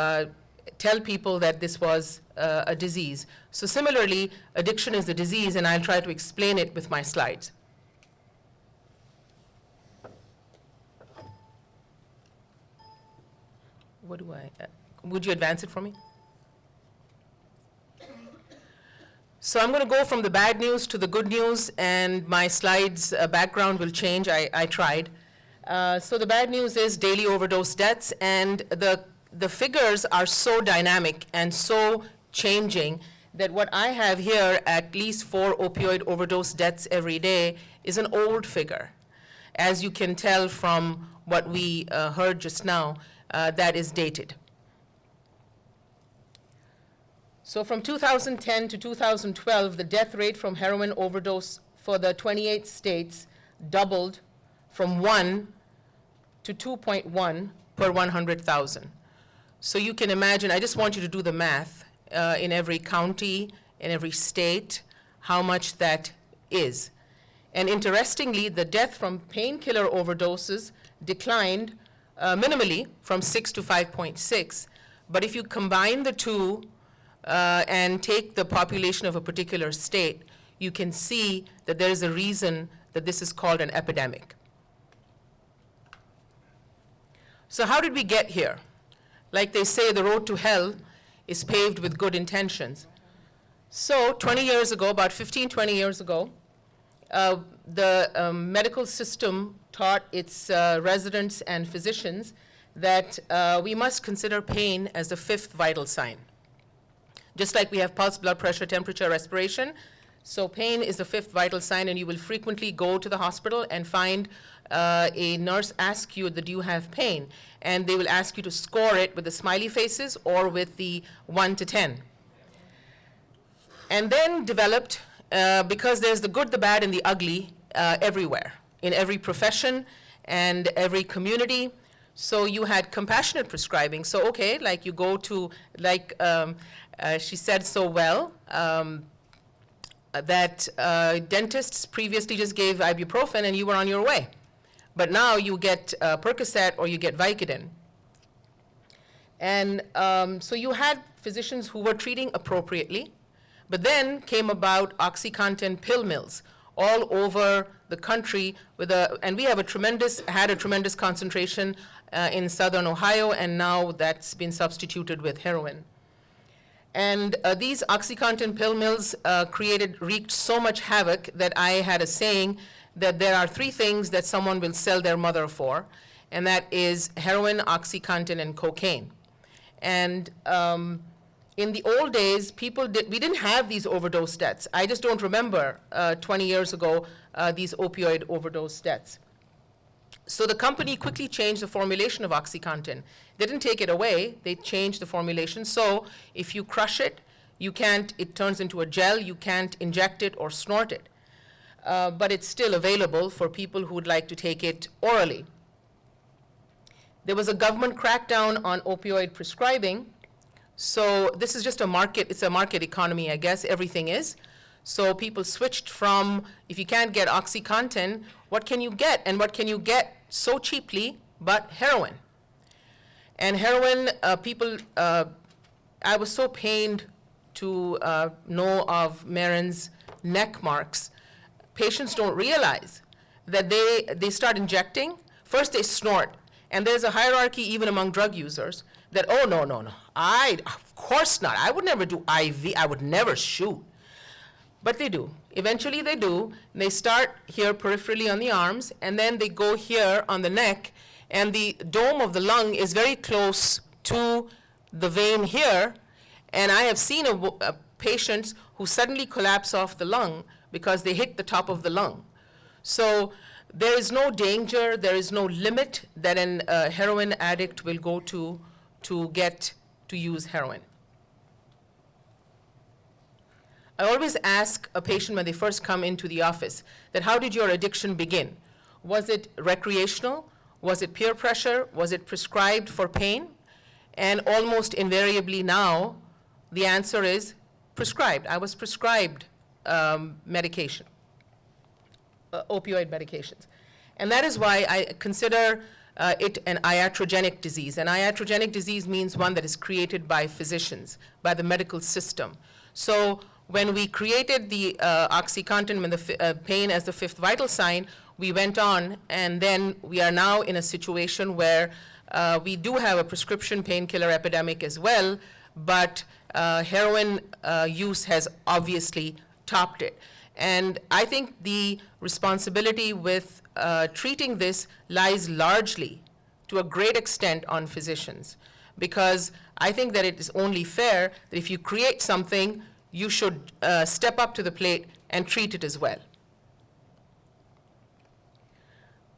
tell people that this was a disease. So similarly, addiction is a disease, and I'll try to explain it with my slides. what do would you advance it for me? So I'm going to go from the bad news to the good news, and my slides background will change. I tried. So the bad news is daily overdose deaths, and the figures are so dynamic and so changing that what I have here, at least 4 opioid overdose deaths every day, is an old figure. As you can tell from what we heard just now, that is dated. So from 2010 to 2012, the death rate from heroin overdose for the 28 states doubled from 1 to 2.1 per 100,000. So you can imagine, I just want you to do the math in every county, in every state, how much that is. And interestingly, the death from painkiller overdoses declined minimally from 6 to 5.6. But if you combine the two and take the population of a particular state, you can see that there is a reason that this is called an epidemic. So how did we get here? Like they say, the road to hell is paved with good intentions. So 20 years ago, about 15, 20 years ago, the medical system taught its residents and physicians that we must consider pain as the 5th vital sign. Just like we have pulse, blood pressure, temperature, respiration, so pain is the 5th vital sign, and you will frequently go to the hospital and find a nurse ask you that you have pain, and they will ask you to score it with the smiley faces or with the 1 to 10. And then developed, because there's the good, the bad, and the ugly everywhere, in every profession and every community. So you had compassionate prescribing. So, okay, like you go to, like she said so well, that dentists previously just gave ibuprofen and you were on your way. But now you get Percocet or you get Vicodin. And so you had physicians who were treating appropriately, but then came about OxyContin pill mills all over the country and we have had a tremendous concentration in Southern Ohio, and now that's been substituted with heroin. And these OxyContin pill mills wreaked so much havoc that I had a saying that there are 3 things that someone will sell their mother for, and that is heroin, OxyContin, and cocaine. And in the old days, we didn't have these overdose deaths. I just don't remember 20 years ago these opioid overdose deaths. So the company quickly changed the formulation of OxyContin. They didn't take it away, they changed the formulation. So if you crush it, it turns into a gel, you can't inject it or snort it. But it's still available for people who would like to take it orally. There was a government crackdown on opioid prescribing. So this is just a market, it's a market economy, I guess, everything is. So people switched from, if you can't get OxyContin, what can you get? And what can you get so cheaply but heroin? And heroin, I was so pained to know of Marin's neck marks. Patients don't realize that they start injecting. First they snort, and there's a hierarchy even among drug users that, oh, no, of course not. I would never do IV, I would never shoot. But they do. Eventually they do. They start here peripherally on the arms, and then they go here on the neck, and the dome of the lung is very close to the vein here. And I have seen patients who suddenly collapse off the lung because they hit the top of the lung. So there is no danger, there is no limit that a heroin addict will go to get to use heroin. I always ask a patient when they first come into the office that how did your addiction begin? Was it recreational? Was it peer pressure? Was it prescribed for pain? And almost invariably now, the answer is prescribed. I was prescribed medication, opioid medications. And that is why I consider it an iatrogenic disease. An iatrogenic disease means one that is created by physicians, by the medical system. So when we created the OxyContin and the pain as the 5th vital sign, we went on, and then we are now in a situation where We do have a prescription painkiller epidemic as well, but heroin use has obviously topped it. And I think the responsibility with treating this lies largely, to a great extent, on physicians, because I think that it is only fair that if you create something, you should step up to the plate and treat it as well.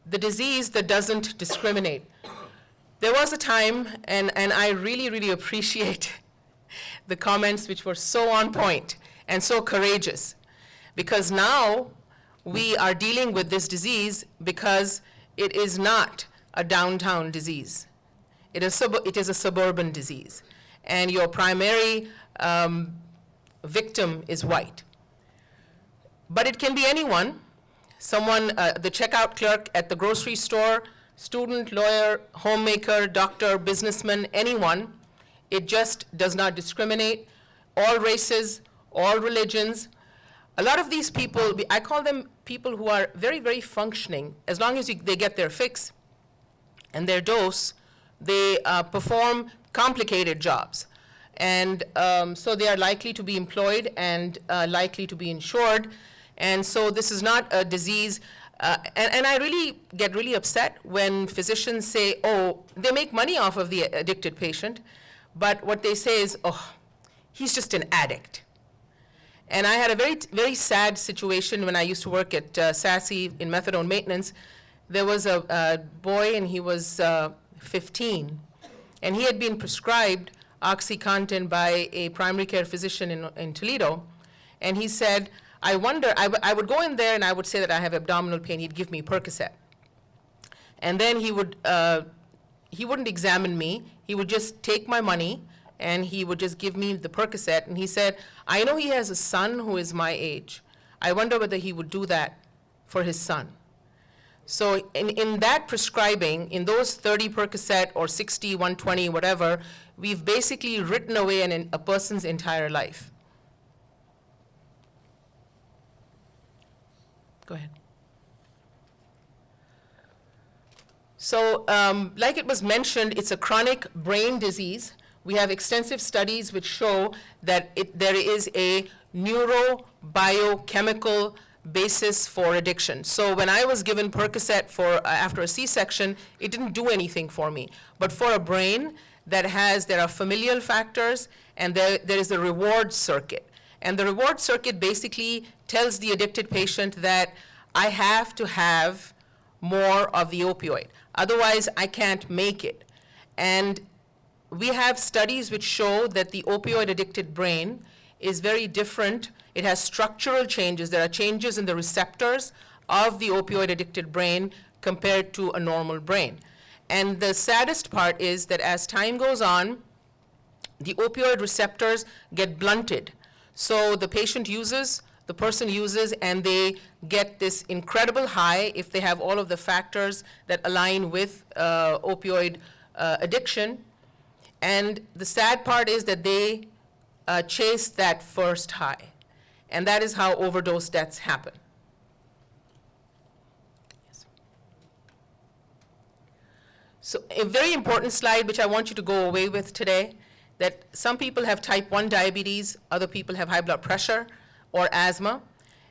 The disease that doesn't discriminate. There was a time, and I really, really appreciate the comments which were so on point and so courageous, because now we are dealing with this disease because it is not a downtown disease. It is a suburban disease, and your primary victim is white. But it can be anyone, someone, the checkout clerk at the grocery store, student, lawyer, homemaker, doctor, businessman, anyone. It just does not discriminate. All races, all religions. A lot of these people, I call them people who are very, very functioning. As long as they get their fix and their dose, they perform complicated jobs. And so they are likely to be employed and likely to be insured. And so this is not a disease. And I really get really upset when physicians say, oh, they make money off of the addicted patient, but what they say is, oh, he's just an addict. And I had a very, very sad situation when I used to work at SASE in methadone maintenance. There was a boy, and he was 15, and he had been prescribed OxyContin by a primary care physician in Toledo, and he said, I wonder, I would go in there and I would say that I have abdominal pain. He'd give me Percocet. And then he wouldn't examine me. He would just take my money and he would just give me the Percocet. And he said, I know he has a son who is my age. I wonder whether he would do that for his son. So in that prescribing, in those 30 Percocet or 60, 120, whatever, we've basically written away a person's entire life. Go ahead. So like it was mentioned, it's a chronic brain disease. We have extensive studies which show that there is a neurobiochemical basis for addiction. So when I was given Percocet after a C-section, it didn't do anything for me. But for a brain there are familial factors, and there is a reward circuit. And the reward circuit basically tells the addicted patient that I have to have more of the opioid. Otherwise, I can't make it. And we have studies which show that the opioid-addicted brain is very different. It has structural changes. There are changes in the receptors of the opioid-addicted brain compared to a normal brain. And the saddest part is that as time goes on, the opioid receptors get blunted. So the person uses, and they get this incredible high if they have all of the factors that align with opioid addiction. And the sad part is that they chase that first high. And that is how overdose deaths happen. Yes. So a very important slide which I want you to go away with today, that some people have type 1 diabetes, other people have high blood pressure or asthma.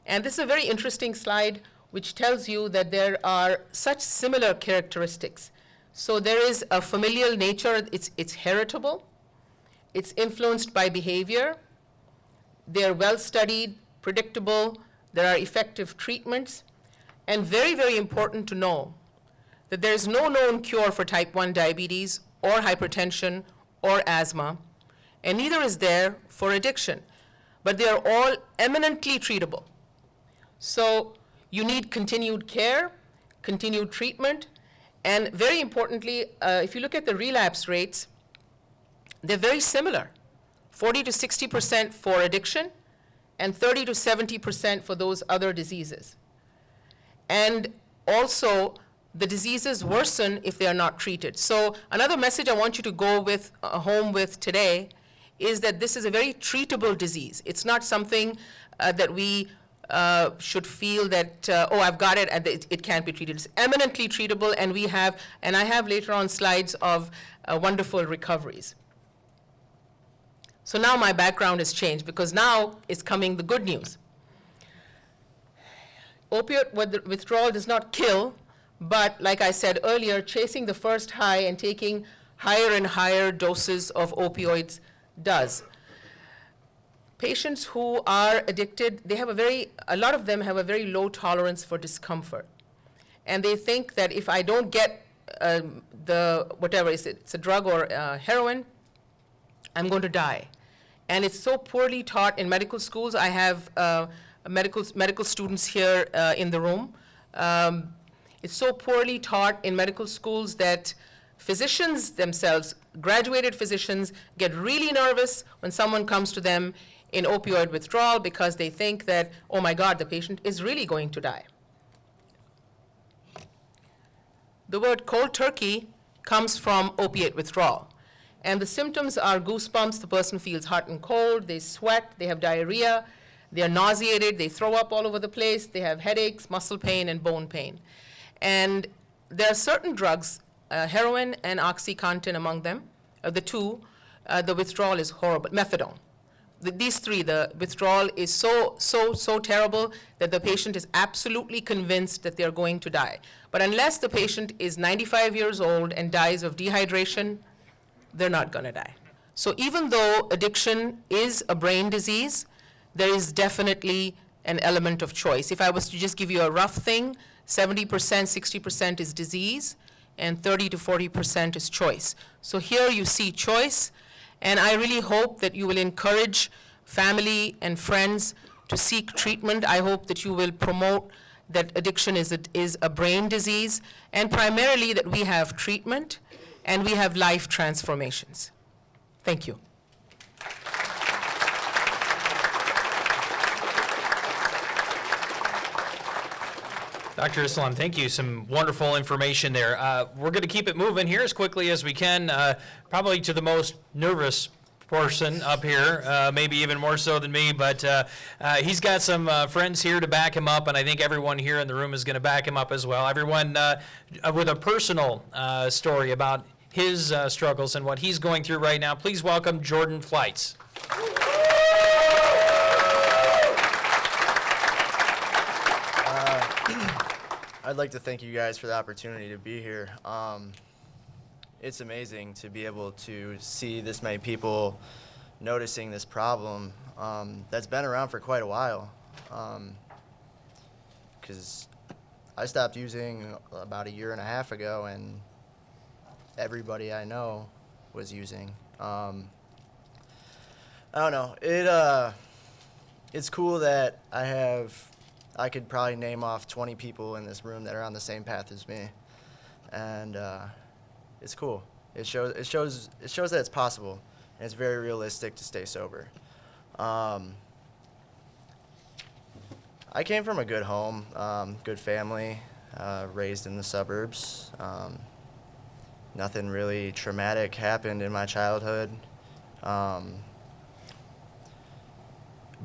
And this is a very interesting slide which tells you that there are such similar characteristics. So there is a familial nature, it's heritable, it's influenced by behavior, they're well studied, predictable, there are effective treatments, and very, very important to know that there is no known cure for type 1 diabetes or hypertension or asthma, and neither is there for addiction, but they are all eminently treatable. So you need continued care, continued treatment, and very importantly, if you look at the relapse rates, they're very similar, 40 to 60% for addiction, and 30 to 70% for those other diseases. And also, the diseases worsen if they are not treated. So another message I want you to go with home with today is that this is a very treatable disease. It's not something that we should feel that, oh, I've got it, and it can't be treated. It's eminently treatable, and I have later on slides of wonderful recoveries. So now my background has changed, because now is coming the good news. Opioid withdrawal does not kill, but like I said earlier, chasing the first high and taking higher and higher doses of opioids does. Patients who are addicted, a lot of them have a very low tolerance for discomfort. And they think that if I don't get whatever, it's a drug or heroin, I'm going to die. And it's so poorly taught in medical schools. I have medical students here in the room. It's so poorly taught in medical schools that physicians themselves, graduated physicians, get really nervous when someone comes to them in opioid withdrawal because they think that, oh my God, the patient is really going to die. The word cold turkey comes from opiate withdrawal. And the symptoms are goosebumps, the person feels hot and cold, they sweat, they have diarrhea, they're nauseated, they throw up all over the place, they have headaches, muscle pain, and bone pain. And there are certain drugs, heroin and OxyContin among them, the two, the withdrawal is horrible. Methadone. These three, the withdrawal is so terrible that the patient is absolutely convinced that they're going to die. But unless the patient is 95 years old and dies of dehydration, they're not going to die. So even though addiction is a brain disease, there is definitely an element of choice. If I was to just give you a rough thing, 70%, 60% is disease, and 30 to 40% is choice. So here you see choice, and I really hope that you will encourage family and friends to seek treatment. I hope that you will promote that addiction is a brain disease, and primarily that we have treatment and we have life transformations. Thank you. Dr. Islam, thank you. Some wonderful information there. We're going to keep it moving here as quickly as we can, probably to the most nervous person up here, maybe even more so than me, but he's got some friends here to back him up, and I think everyone here in the room is going to back him up as well. Everyone with a personal story about his struggles and what he's going through right now. Please welcome Jordan Flights. I'd like to thank you guys for the opportunity to be here. It's amazing to be able to see this many people noticing this problem that's been around for quite a while. Because I stopped using about 1.5 years ago, and everybody I know was using. I don't know. It's cool that I could probably name off 20 people in this room that are on the same path as me, and it's cool. It shows that it's possible, and it's very realistic to stay sober. I came from a good home, good family, raised in the suburbs. Nothing really traumatic happened in my childhood,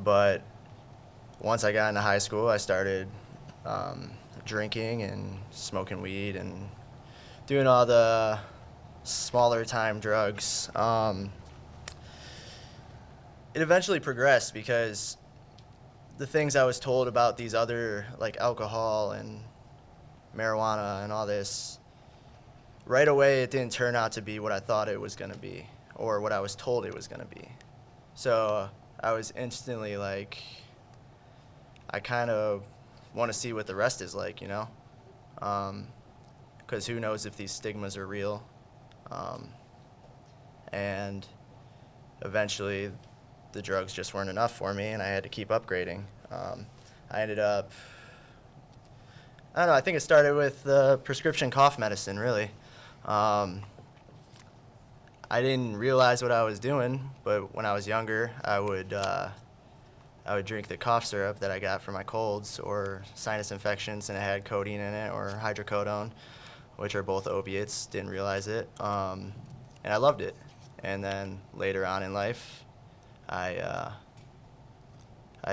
but once I got into high school, I started drinking and smoking weed and doing all the smaller time drugs. It eventually progressed because the things I was told about these other, like alcohol and marijuana and all this, right away it didn't turn out to be what I thought it was going to be or what I was told it was going to be. So I was instantly like, I kind of want to see what the rest is like, you know? Because who knows if these stigmas are real. And eventually the drugs just weren't enough for me, and I had to keep upgrading. I ended up, I don't know, I think it started with prescription cough medicine, really. I didn't realize what I was doing, but when I was younger, I would drink the cough syrup that I got for my colds or sinus infections, and it had codeine in it or hydrocodone, which are both opiates. Didn't realize it, and I loved it. And then later on in life, I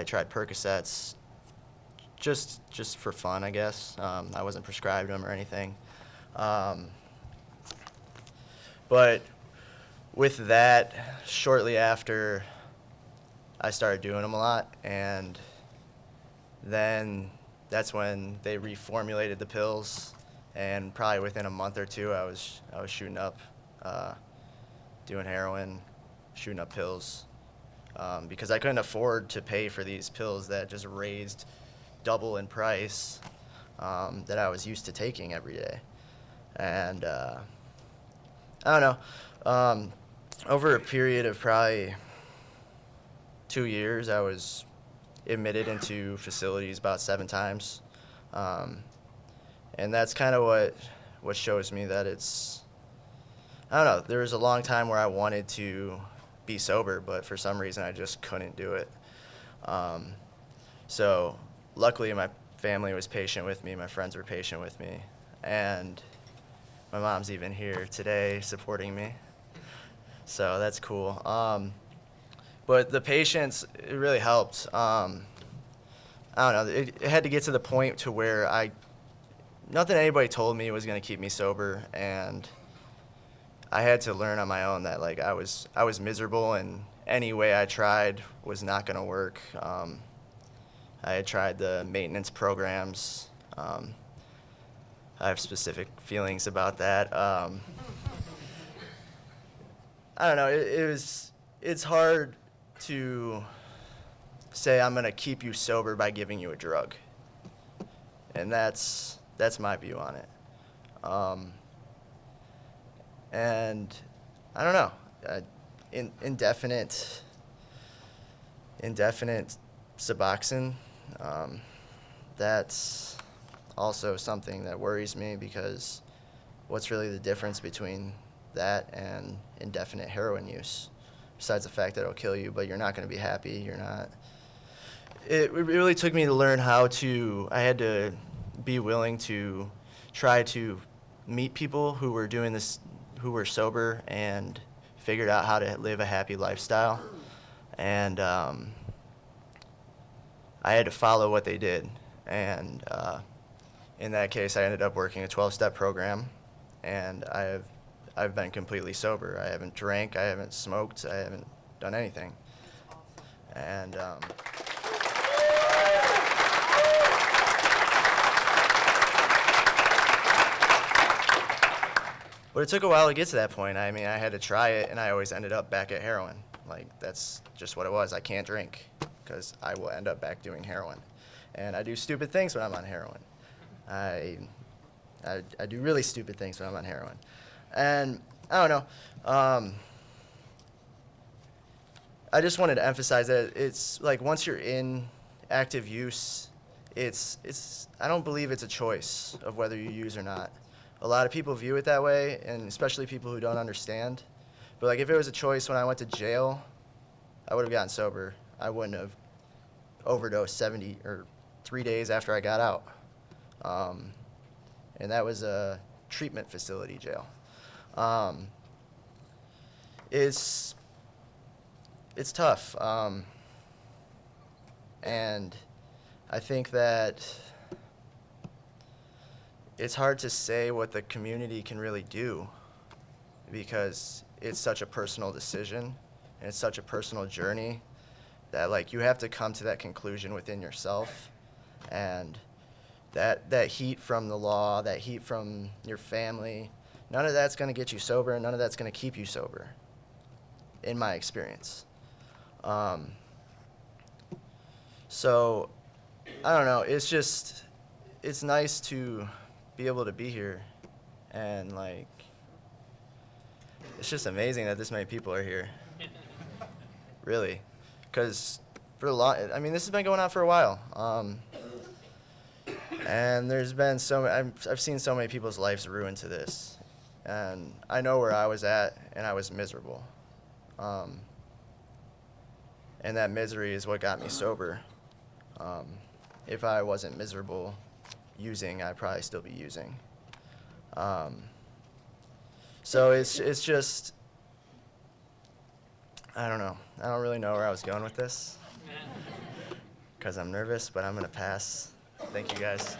tried Percocets just for fun, I guess. I wasn't prescribed them or anything. But with that, shortly after, I started doing them a lot, and then that's when they reformulated the pills, and probably within a month or two, I was shooting up, doing heroin, shooting up pills, because I couldn't afford to pay for these pills that just raised double in price that I was used to taking every day. And I don't know, over a period of probably 2 years, I was admitted into facilities about 7 times. And that's kind of what shows me that it's, I don't know, there was a long time where I wanted to be sober, but for some reason I just couldn't do it. So luckily my family was patient with me, my friends were patient with me, and my mom's even here today supporting me. So that's cool. But the patience, it really helped. I don't know, it had to get to the point to where nothing anybody told me was gonna keep me sober, and I had to learn on my own that like I was miserable, and any way I tried was not gonna work. I had tried the maintenance programs. I have specific feelings about that. I don't know, it's hard to say I'm gonna keep you sober by giving you a drug. And that's my view on it. And I don't know, indefinite Suboxone, that's also something that worries me, because what's really the difference between that and indefinite heroin use? Besides the fact that it'll kill you, but you're not going to be happy, you're not. It really took me to learn I had to be willing to try to meet people who were doing this, who were sober and figured out how to live a happy lifestyle. And I had to follow what they did. And in that case, I ended up working a 12-step program, and I've been completely sober. I haven't drank, I haven't smoked, I haven't done anything. And but it took a while to get to that point. I mean, I had to try it, and I always ended up back at heroin. Like, that's just what it was. I can't drink, because I will end up back doing heroin. And I do stupid things when I'm on heroin. I do really stupid things when I'm on heroin. And I don't know, I just wanted to emphasize that it's like once you're in active use, I don't believe it's a choice of whether you use or not. A lot of people view it that way, and especially people who don't understand. But like if it was a choice when I went to jail, I would have gotten sober. I wouldn't have overdosed 3 days after I got out. And that was a treatment facility jail. It's tough. And I think that it's hard to say what the community can really do, because it's such a personal decision and it's such a personal journey that like you have to come to that conclusion within yourself. And that heat from the law, that heat from your family, none of that's going to get you sober, and none of that's going to keep you sober, in my experience. So, I don't know, it's nice to be able to be here, and like, it's just amazing that this many people are here. Really. Because for a long, I mean, this has been going on for a while. And there's been I've seen so many people's lives ruined to this. And I know where I was at, and I was miserable. And that misery is what got me sober. If I wasn't miserable using, I'd probably still be using. So it's just, I don't know. I don't really know where I was going with this, because I'm nervous, but I'm going to pass. Thank you, guys.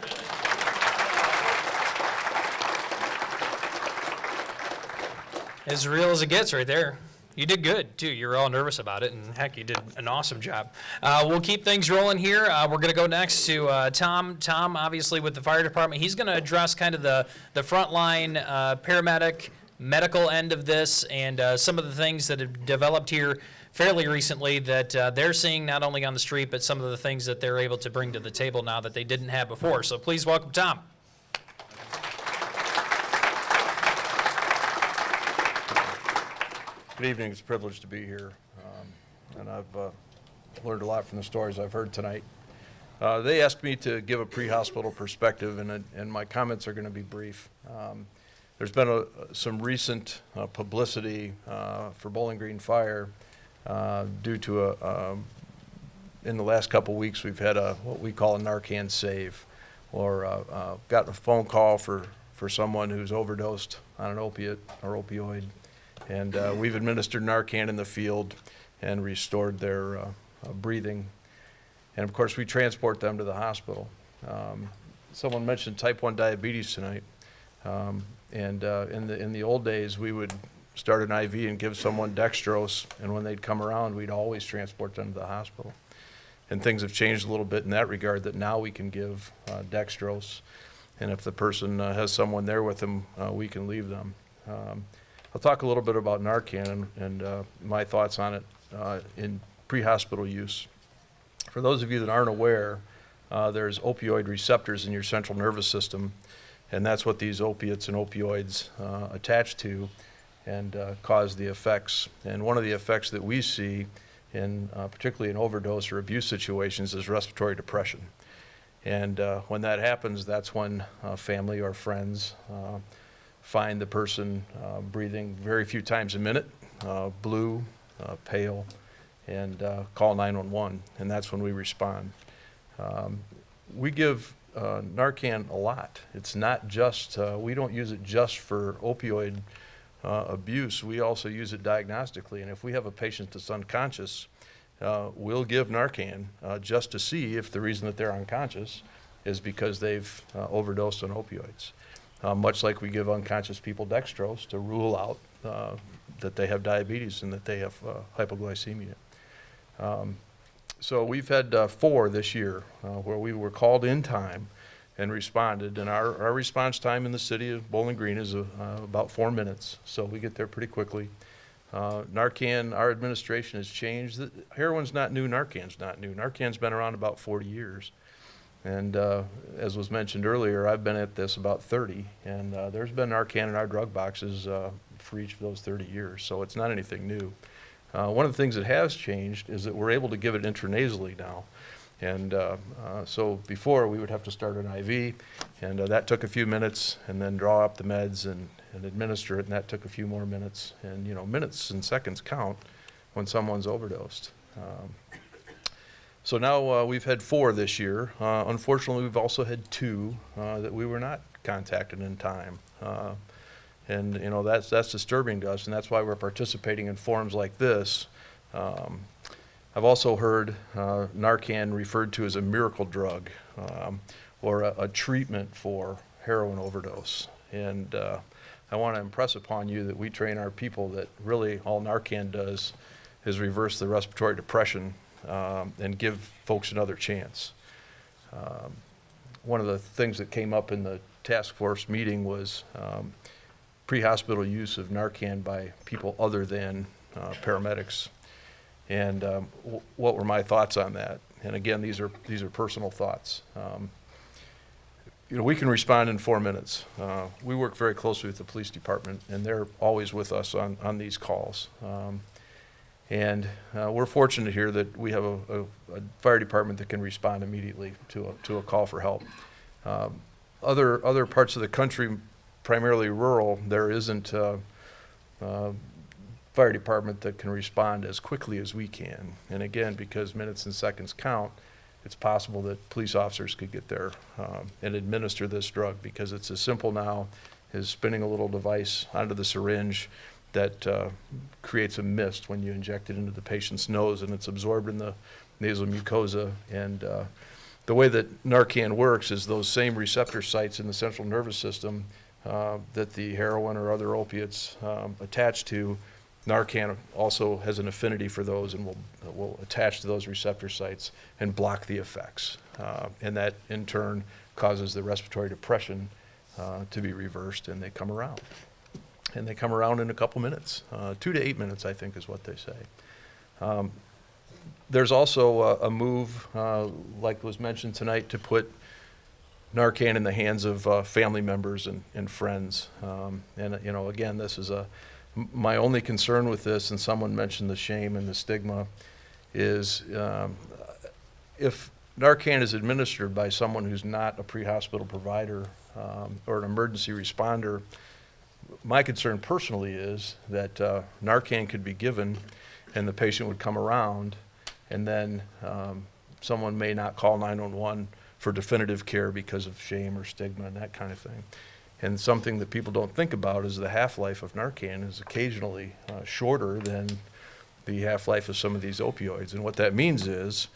As real as it gets right there. You did good, too. You were all nervous about it, and heck, you did an awesome job. We'll keep things rolling here. We're going to go next to Tom. Tom, obviously, with the fire department. He's going to address kind of the frontline paramedic medical end of this and some of the things that have developed here fairly recently that they're seeing not only on the street, but some of the things that they're able to bring to the table now that they didn't have before. So please welcome Tom. Good evening. It's a privilege to be here, and I've learned a lot from the stories I've heard tonight. They asked me to give a pre-hospital perspective, and my comments are going to be brief. There's been some recent publicity for Bowling Green Fire due to in the last couple weeks we've had what we call a Narcan save, or got a phone call for someone who's overdosed on an opiate or opioid. And we've administered Narcan in the field and restored their breathing. And of course, we transport them to the hospital. Someone mentioned type 1 diabetes tonight. In the old days, we would start an IV and give someone dextrose, and when they'd come around, we'd always transport them to the hospital. And things have changed a little bit in that regard, that now we can give dextrose, and if the person has someone there with them, we can leave them. I'll talk a little bit about Narcan and my thoughts on it in pre-hospital use. For those of you that aren't aware, there's opioid receptors in your central nervous system, and that's what these opiates and opioids attach to and cause the effects. And one of the effects that we see, particularly in overdose or abuse situations, is respiratory depression. And when that happens, that's when family or friends find the person breathing very few times a minute, blue, pale, and call 911, and that's when we respond. We give Narcan a lot. It's not just, we don't use it just for opioid abuse. We also use it diagnostically, and if we have a patient that's unconscious, we'll give Narcan just to see if the reason that they're unconscious is because they've overdosed on opioids. Much like we give unconscious people dextrose to rule out that they have diabetes and that they have hypoglycemia. So we've had 4 this year where we were called in time and responded, and our response time in the city of Bowling Green is about 4 minutes, so we get there pretty quickly. Narcan, our administration has changed. Heroin's not new, Narcan's not new. Narcan's been around about 40 years. And as was mentioned earlier, I've been at this about 30, and there's been Narcan in our drug boxes for each of those 30 years, so it's not anything new. One of the things that has changed is that we're able to give it intranasally now. And so before, we would have to start an IV, and that took a few minutes, and then draw up the meds and administer it, and that took a few more minutes. And, you know, minutes and seconds count when someone's overdosed. So now we've had 4 this year. Unfortunately, we've also had 2 that we were not contacted in time. And you know, that's disturbing to us, and that's why we're participating in forums like this. I've also heard Narcan referred to as a miracle drug or a treatment for heroin overdose. And I want to impress upon you that we train our people that really all Narcan does is reverse the respiratory depression and give folks another chance. One of the things that came up in the task force meeting was pre-hospital use of Narcan by people other than paramedics. And what were my thoughts on that? And again, these are personal thoughts. You know, we can respond in 4 minutes. We work very closely with the police department, and they're always with us on these calls. And we're fortunate here that we have a fire department that can respond immediately to a call for help. Other parts of the country, primarily rural, there isn't a fire department that can respond as quickly as we can. And again, because minutes and seconds count, it's possible that police officers could get there and administer this drug, because it's as simple now as spinning a little device onto the syringe that creates a mist when you inject it into the patient's nose, and it's absorbed in the nasal mucosa and the way that Narcan works is those same receptor sites in the central nervous system that the heroin or other opiates attach to. Narcan also has an affinity for those and will attach to those receptor sites and block the effects. And that in turn causes the respiratory depression to be reversed, and they come around. And they come around in a couple minutes. 2 to 8 minutes, I think, is what they say. There's also a move, like was mentioned tonight, to put Narcan in the hands of family members and friends. And you know, again, this is my only concern with this, and someone mentioned the shame and the stigma, is if Narcan is administered by someone who's not a pre-hospital provider or an emergency responder, my concern personally is that Narcan could be given and the patient would come around, and then someone may not call 911 for definitive care because of shame or stigma and that kind of thing. And something that people don't think about is the half-life of Narcan is occasionally shorter than the half-life of some of these opioids. And what that means is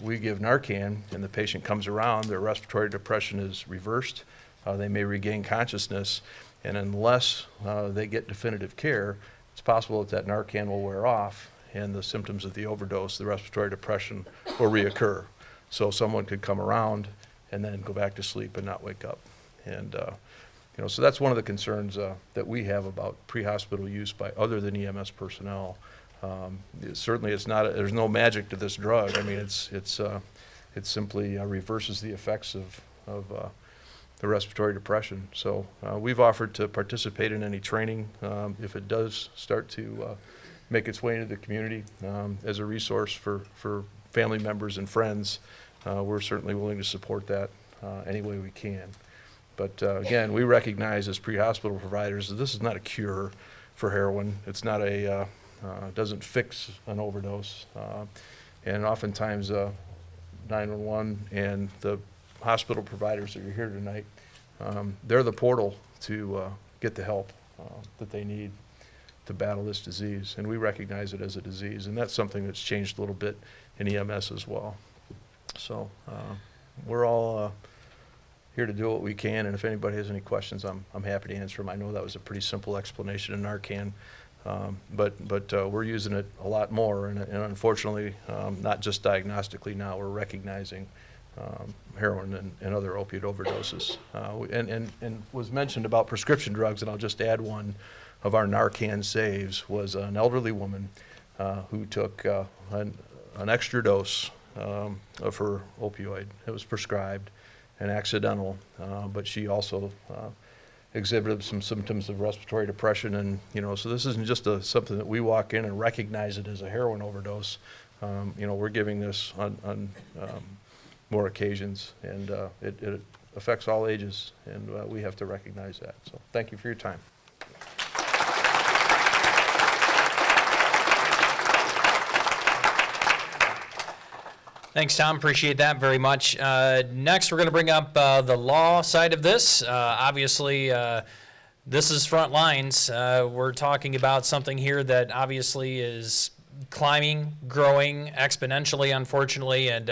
we give Narcan and the patient comes around, their respiratory depression is reversed, they may regain consciousness, and unless they get definitive care, it's possible that Narcan will wear off and the symptoms of the overdose, the respiratory depression, will reoccur. So someone could come around and then go back to sleep and not wake up. And you know, so that's one of the concerns that we have about pre-hospital use by other than EMS personnel. Certainly, it's not. There's no magic to this drug. I mean, it simply reverses the effects of the respiratory depression. So we've offered to participate in any training if it does start to make its way into the community as a resource for family members and friends. We're certainly willing to support that any way we can. But again, we recognize as pre-hospital providers that this is not a cure for heroin. It's not a, doesn't fix an overdose. And oftentimes 911 and the hospital providers that are here tonight, they're the portal to get the help that they need to battle this disease. And we recognize it as a disease. And that's something that's changed a little bit in EMS as well. So we're all here to do what we can, and if anybody has any questions, I'm happy to answer them. I know that was a pretty simple explanation in Narcan, but we're using it a lot more, and unfortunately, not just diagnostically now, we're recognizing heroin and other opiate overdoses. And was mentioned about prescription drugs, and I'll just add one of our Narcan saves was an elderly woman who took an extra dose of her opioid. It was prescribed and accidental, but she also exhibited some symptoms of respiratory depression, and you know, so this isn't just something that we walk in and recognize it as a heroin overdose. You know, we're giving this on more occasions, and it affects all ages, and we have to recognize that. So thank you for your time. Thanks, Tom. Appreciate that very much. Next, we're going to bring up the law side of this. Obviously, this is front lines. We're talking about something here that obviously is climbing, growing exponentially, unfortunately, and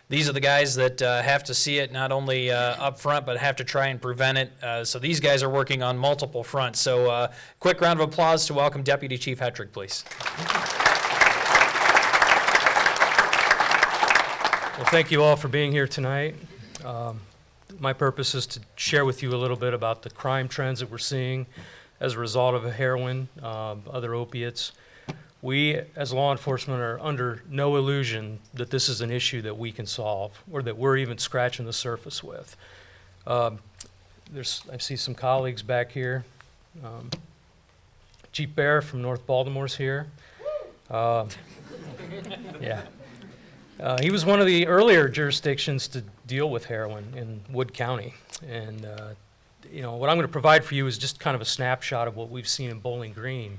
these are the guys that have to see it not only up front, but have to try and prevent it. So these guys are working on multiple fronts. So quick round of applause to welcome Deputy Chief Hetrick, please. Well, thank you all for being here tonight. My purpose is to share with you a little bit about the crime trends that we're seeing as a result of heroin, other opiates. We, as law enforcement, are under no illusion that this is an issue that we can solve or that we're even scratching the surface with. I see some colleagues back here. Chief Bear from North Baltimore's here. Yeah. He was one of the earlier jurisdictions to deal with heroin in Wood County. And you know, what I'm going to provide for you is just kind of a snapshot of what we've seen in Bowling Green.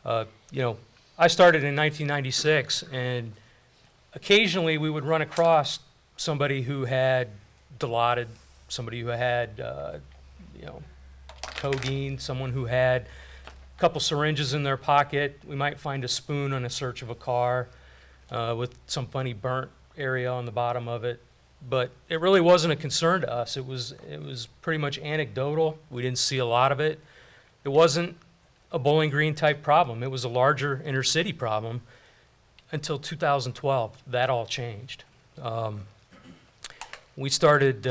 You know, I started in 1996, and occasionally we would run across somebody who had Dilaudid, somebody who had, you know, codeine, someone who had a couple syringes in their pocket. We might find a spoon on a search of a car with some funny burnt area on the bottom of it. but it really wasn't a concern to us. It was pretty much anecdotal. We didn't see a lot of it. It wasn't a Bowling Green type problem. It was a larger inner city problem until 2012. That all changed. We started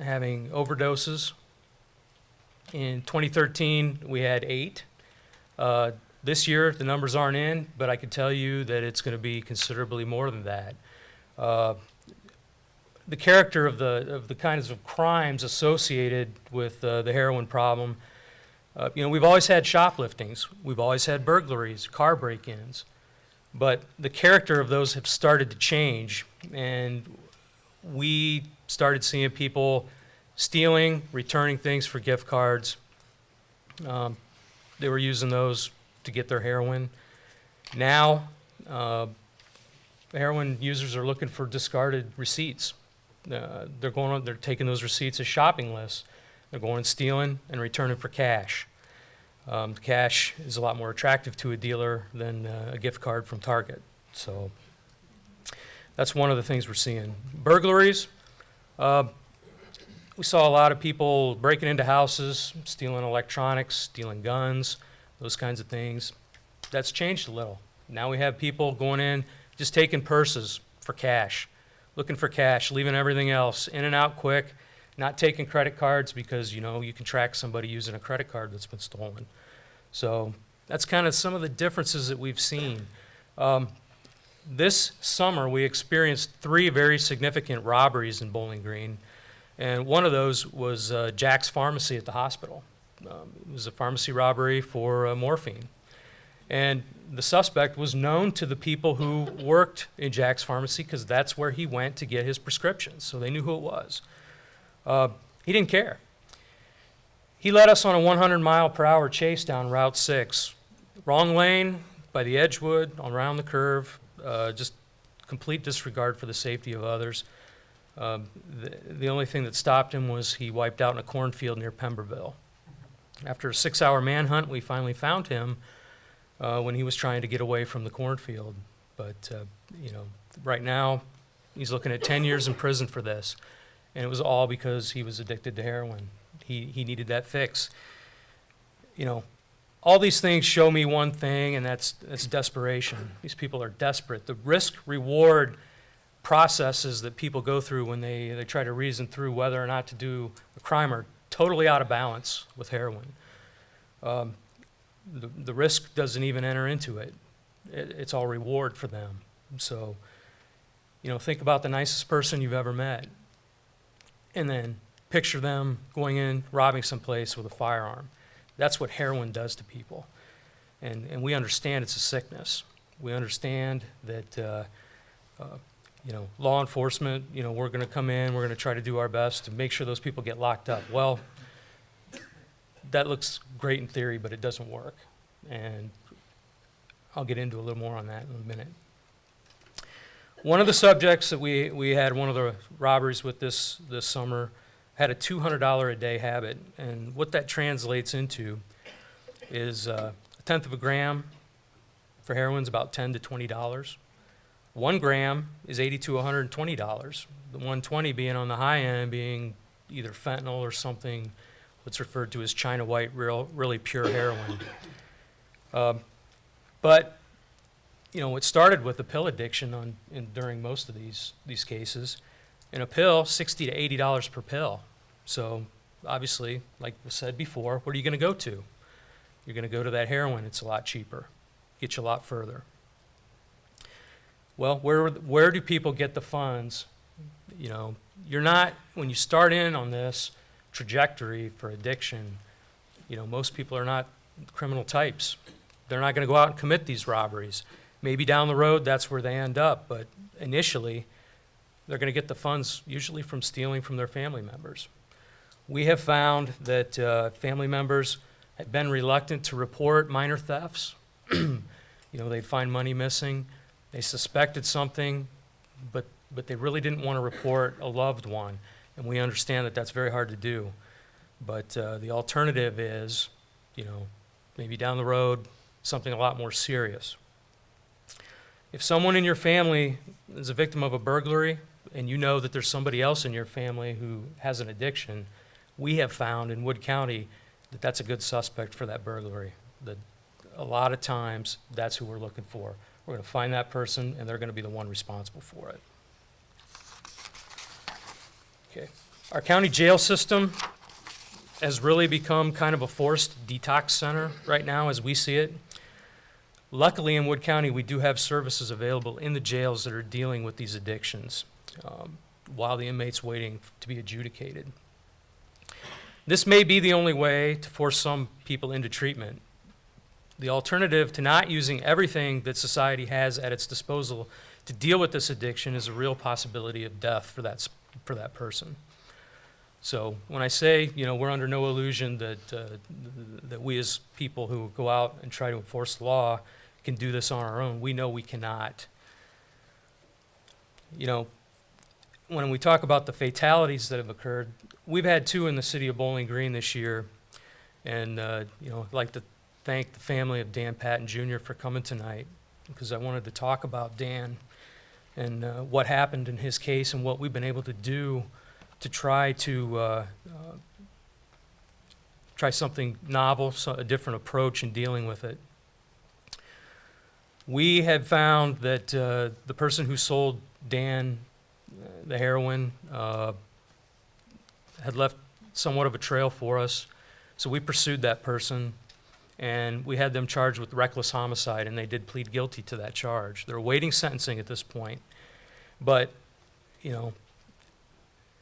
having overdoses. In 2013, we had 8. This year, the numbers aren't in, but I can tell you that it's going to be considerably more than that. The character of the kinds of crimes associated with the heroin problem, we've always had shopliftings, we've always had burglaries, car break-ins, but the character of those have started to change, and we started seeing people stealing, returning things for gift cards. They were using those to get their heroin. Now, heroin users are looking for discarded receipts. They're taking those receipts as shopping lists. They're going and stealing and returning for cash. The cash is a lot more attractive to a dealer than a gift card from Target. So that's one of the things we're seeing. Burglaries. We saw a lot of people breaking into houses, stealing electronics, stealing guns, those kinds of things. That's changed a little. Now we have people going in, just taking purses for cash, looking for cash, leaving everything else, in and out quick, not taking credit cards because, you can track somebody using a credit card that's been stolen. So that's kind of some of the differences that we've seen. This summer, we experienced 3 very significant robberies in Bowling Green, and one of those was Jack's Pharmacy at the hospital. It was a pharmacy robbery for morphine. And the suspect was known to the people who worked in Jack's Pharmacy because that's where he went to get his prescriptions, so they knew who it was. He didn't care. He led us on a 100-mile-per-hour chase down Route 6. Wrong lane, by the Edgewood, around the curve, just complete disregard for the safety of others. The only thing that stopped him was he wiped out in a cornfield near Pemberville. After a 6-hour manhunt, we finally found him when he was trying to get away from the cornfield. But, right now, he's looking at 10 years in prison for this. And it was all because he was addicted to heroin. He needed that fix. All these things show me one thing, and that's desperation. These people are desperate. The risk-reward processes that people go through when they try to reason through whether or not to do a crime are totally out of balance with heroin. The risk doesn't even enter into it. It's all reward for them. So, think about the nicest person you've ever met, and then picture them going in, robbing someplace with a firearm. That's what heroin does to people. And we understand it's a sickness. We understand that, law enforcement, we're going to come in, we're going to try to do our best to make sure those people get locked up. Well, that looks great in theory, but it doesn't work. And I'll get into a little more on that in a minute. One of the subjects that we had one of the robberies with this summer had a $200 a day habit, and what that translates into is a tenth of a gram for heroin is about $10 to $20. 1 gram is $80 to $120. The 120 being on the high end, being either fentanyl or something what's referred to as China white, really pure heroin. But it started with a pill addiction during most of these cases. And a pill, $60 to $80 per pill. So obviously, like was said before, what are you going to go to? You're going to go to that heroin. It's a lot cheaper, get you a lot further. Well, where do people get the funds? You're not, when you start in on this trajectory for addiction, most people are not criminal types. They're not going to go out and commit these robberies. Maybe down the road, that's where they end up, but initially, they're going to get the funds usually from stealing from their family members. We have found that family members have been reluctant to report minor thefts. They'd find money missing. They suspected something, but they really didn't want to report a loved one. And we understand that that's very hard to do. But the alternative is, maybe down the road, something a lot more serious. If someone in your family is a victim of a burglary, and you know that there's somebody else in your family who has an addiction, we have found in Wood County that that's a good suspect for that burglary. That a lot of times, that's who we're looking for. We're going to find that person, and they're going to be the one responsible for it. Okay. Our county jail system has really become kind of a forced detox center right now as we see it. Luckily, in Wood County, we do have services available in the jails that are dealing with these addictions while the inmate's waiting to be adjudicated. This may be the only way to force some people into treatment. The alternative to not using everything that society has at its disposal to deal with this addiction is a real possibility of death for that person. So when I say, we're under no illusion that we as people who go out and try to enforce the law can do this on our own, we know we cannot. When we talk about the fatalities that have occurred, we've had 2 in the city of Bowling Green this year, and I'd like to thank the family of Dan Patton Jr. for coming tonight, because I wanted to talk about Dan and what happened in his case and what we've been able to do to try something novel, a different approach in dealing with it. We have found that the person who sold Dan the heroin had left somewhat of a trail for us, so we pursued that person, and we had them charged with reckless homicide, and they did plead guilty to that charge. They're awaiting sentencing at this point, but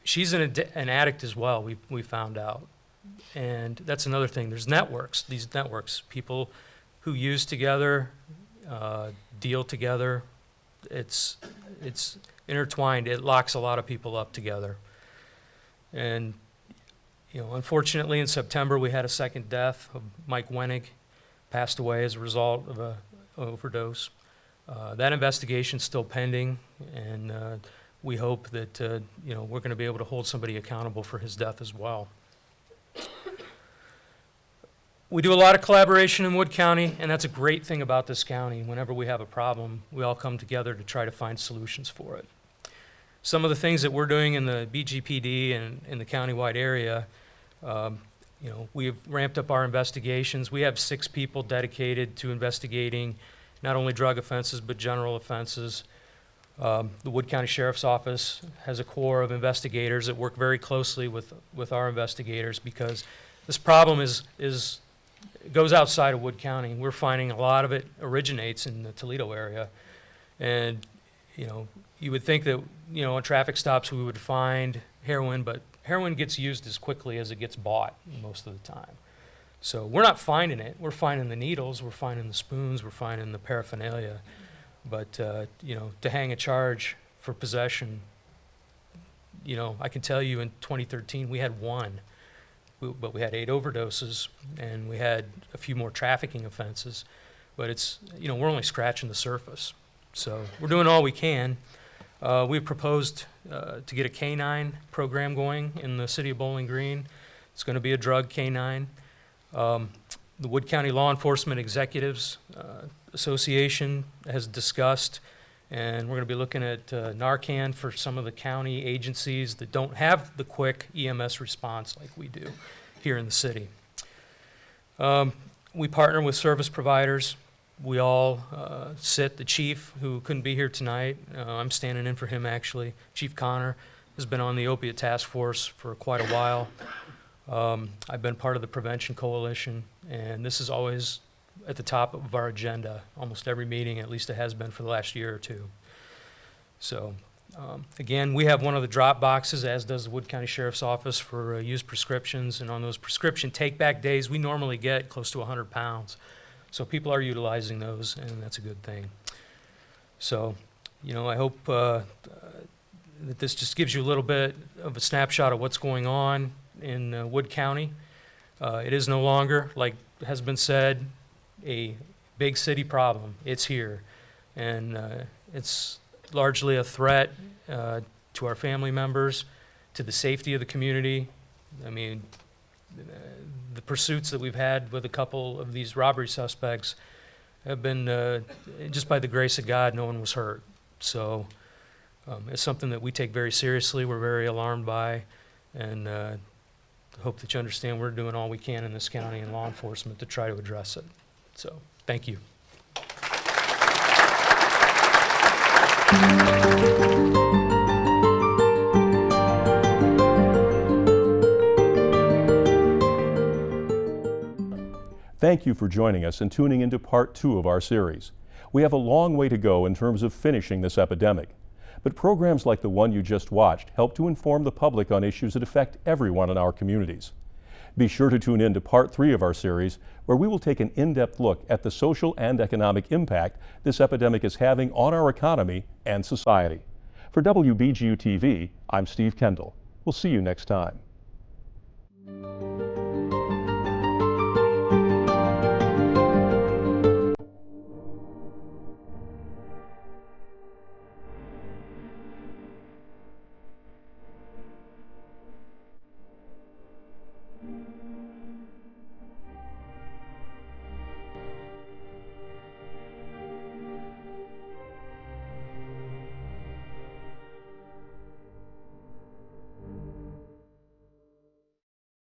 she's an addict as well, we found out. And that's another thing. There's networks, these networks, people who use together, deal together. It's intertwined. It locks a lot of people up together. And, unfortunately in September we had a second death of Mike Wenig, passed away as a result of an overdose. That investigation's still pending, and we hope that we're going to be able to hold somebody accountable for his death as well. We do a lot of collaboration in Wood County, and that's a great thing about this county. Whenever we have a problem, we all come together to try to find solutions for it. Some of the things that we're doing in the BGPD and in the countywide area, we've ramped up our investigations. We have 6 people dedicated to investigating not only drug offenses but general offenses. The Wood County Sheriff's Office has a core of investigators that work very closely with our investigators, because this problem goes outside of Wood County. We're finding a lot of it originates in the Toledo area. And, you would think that, at traffic stops we would find heroin, but heroin gets used as quickly as it gets bought most of the time. So we're not finding it. We're finding the needles, we're finding the spoons, we're finding the paraphernalia. But, to hang a charge for possession, I can tell you in 2013 we had 1. But we had 8 overdoses, and we had a few more trafficking offenses. But it's, we're only scratching the surface. So we're doing all we can. We've proposed to get a K-9 program going in the city of Bowling Green. It's going to be a drug K-9. The Wood County Law Enforcement Executives Association has discussed, and we're going to be looking at Narcan for some of the county agencies that don't have the quick EMS response like we do here in the city. We partner with service providers. We all sit, the chief, who couldn't be here tonight, I'm standing in for him actually, Chief Connor, has been on the opiate task force for quite a while. I've been part of the Prevention Coalition, and this is always at the top of our agenda, almost every meeting, at least it has been for the last year or 2. So, again, we have one of the drop boxes, as does the Wood County Sheriff's Office, for used prescriptions, and on those prescription take-back days, we normally get close to 100 pounds. So people are utilizing those, and that's a good thing. So, I hope that this just gives you a little bit of a snapshot of what's going on in Wood County. It is no longer, like has been said, a big city problem. It's here, and it's largely a threat to our family members, to the safety of the community. I mean, the pursuits that we've had with a couple of these robbery suspects have been, just by the grace of God, no one was hurt. So It's something that we take very seriously, we're very alarmed by, and hope that you understand we're doing all we can in this county and law enforcement to try to address it. So, thank you. Thank you for joining us and tuning into part 2 of our series. We have a long way to go in terms of finishing this epidemic, but programs like the one you just watched help to inform the public on issues that affect everyone in our communities. Be sure to tune in to part 3 of our series, where we will take an in-depth look at the social and economic impact this epidemic is having on our economy and society. For WBGU-TV, I'm Steve Kendall. We'll see you next time.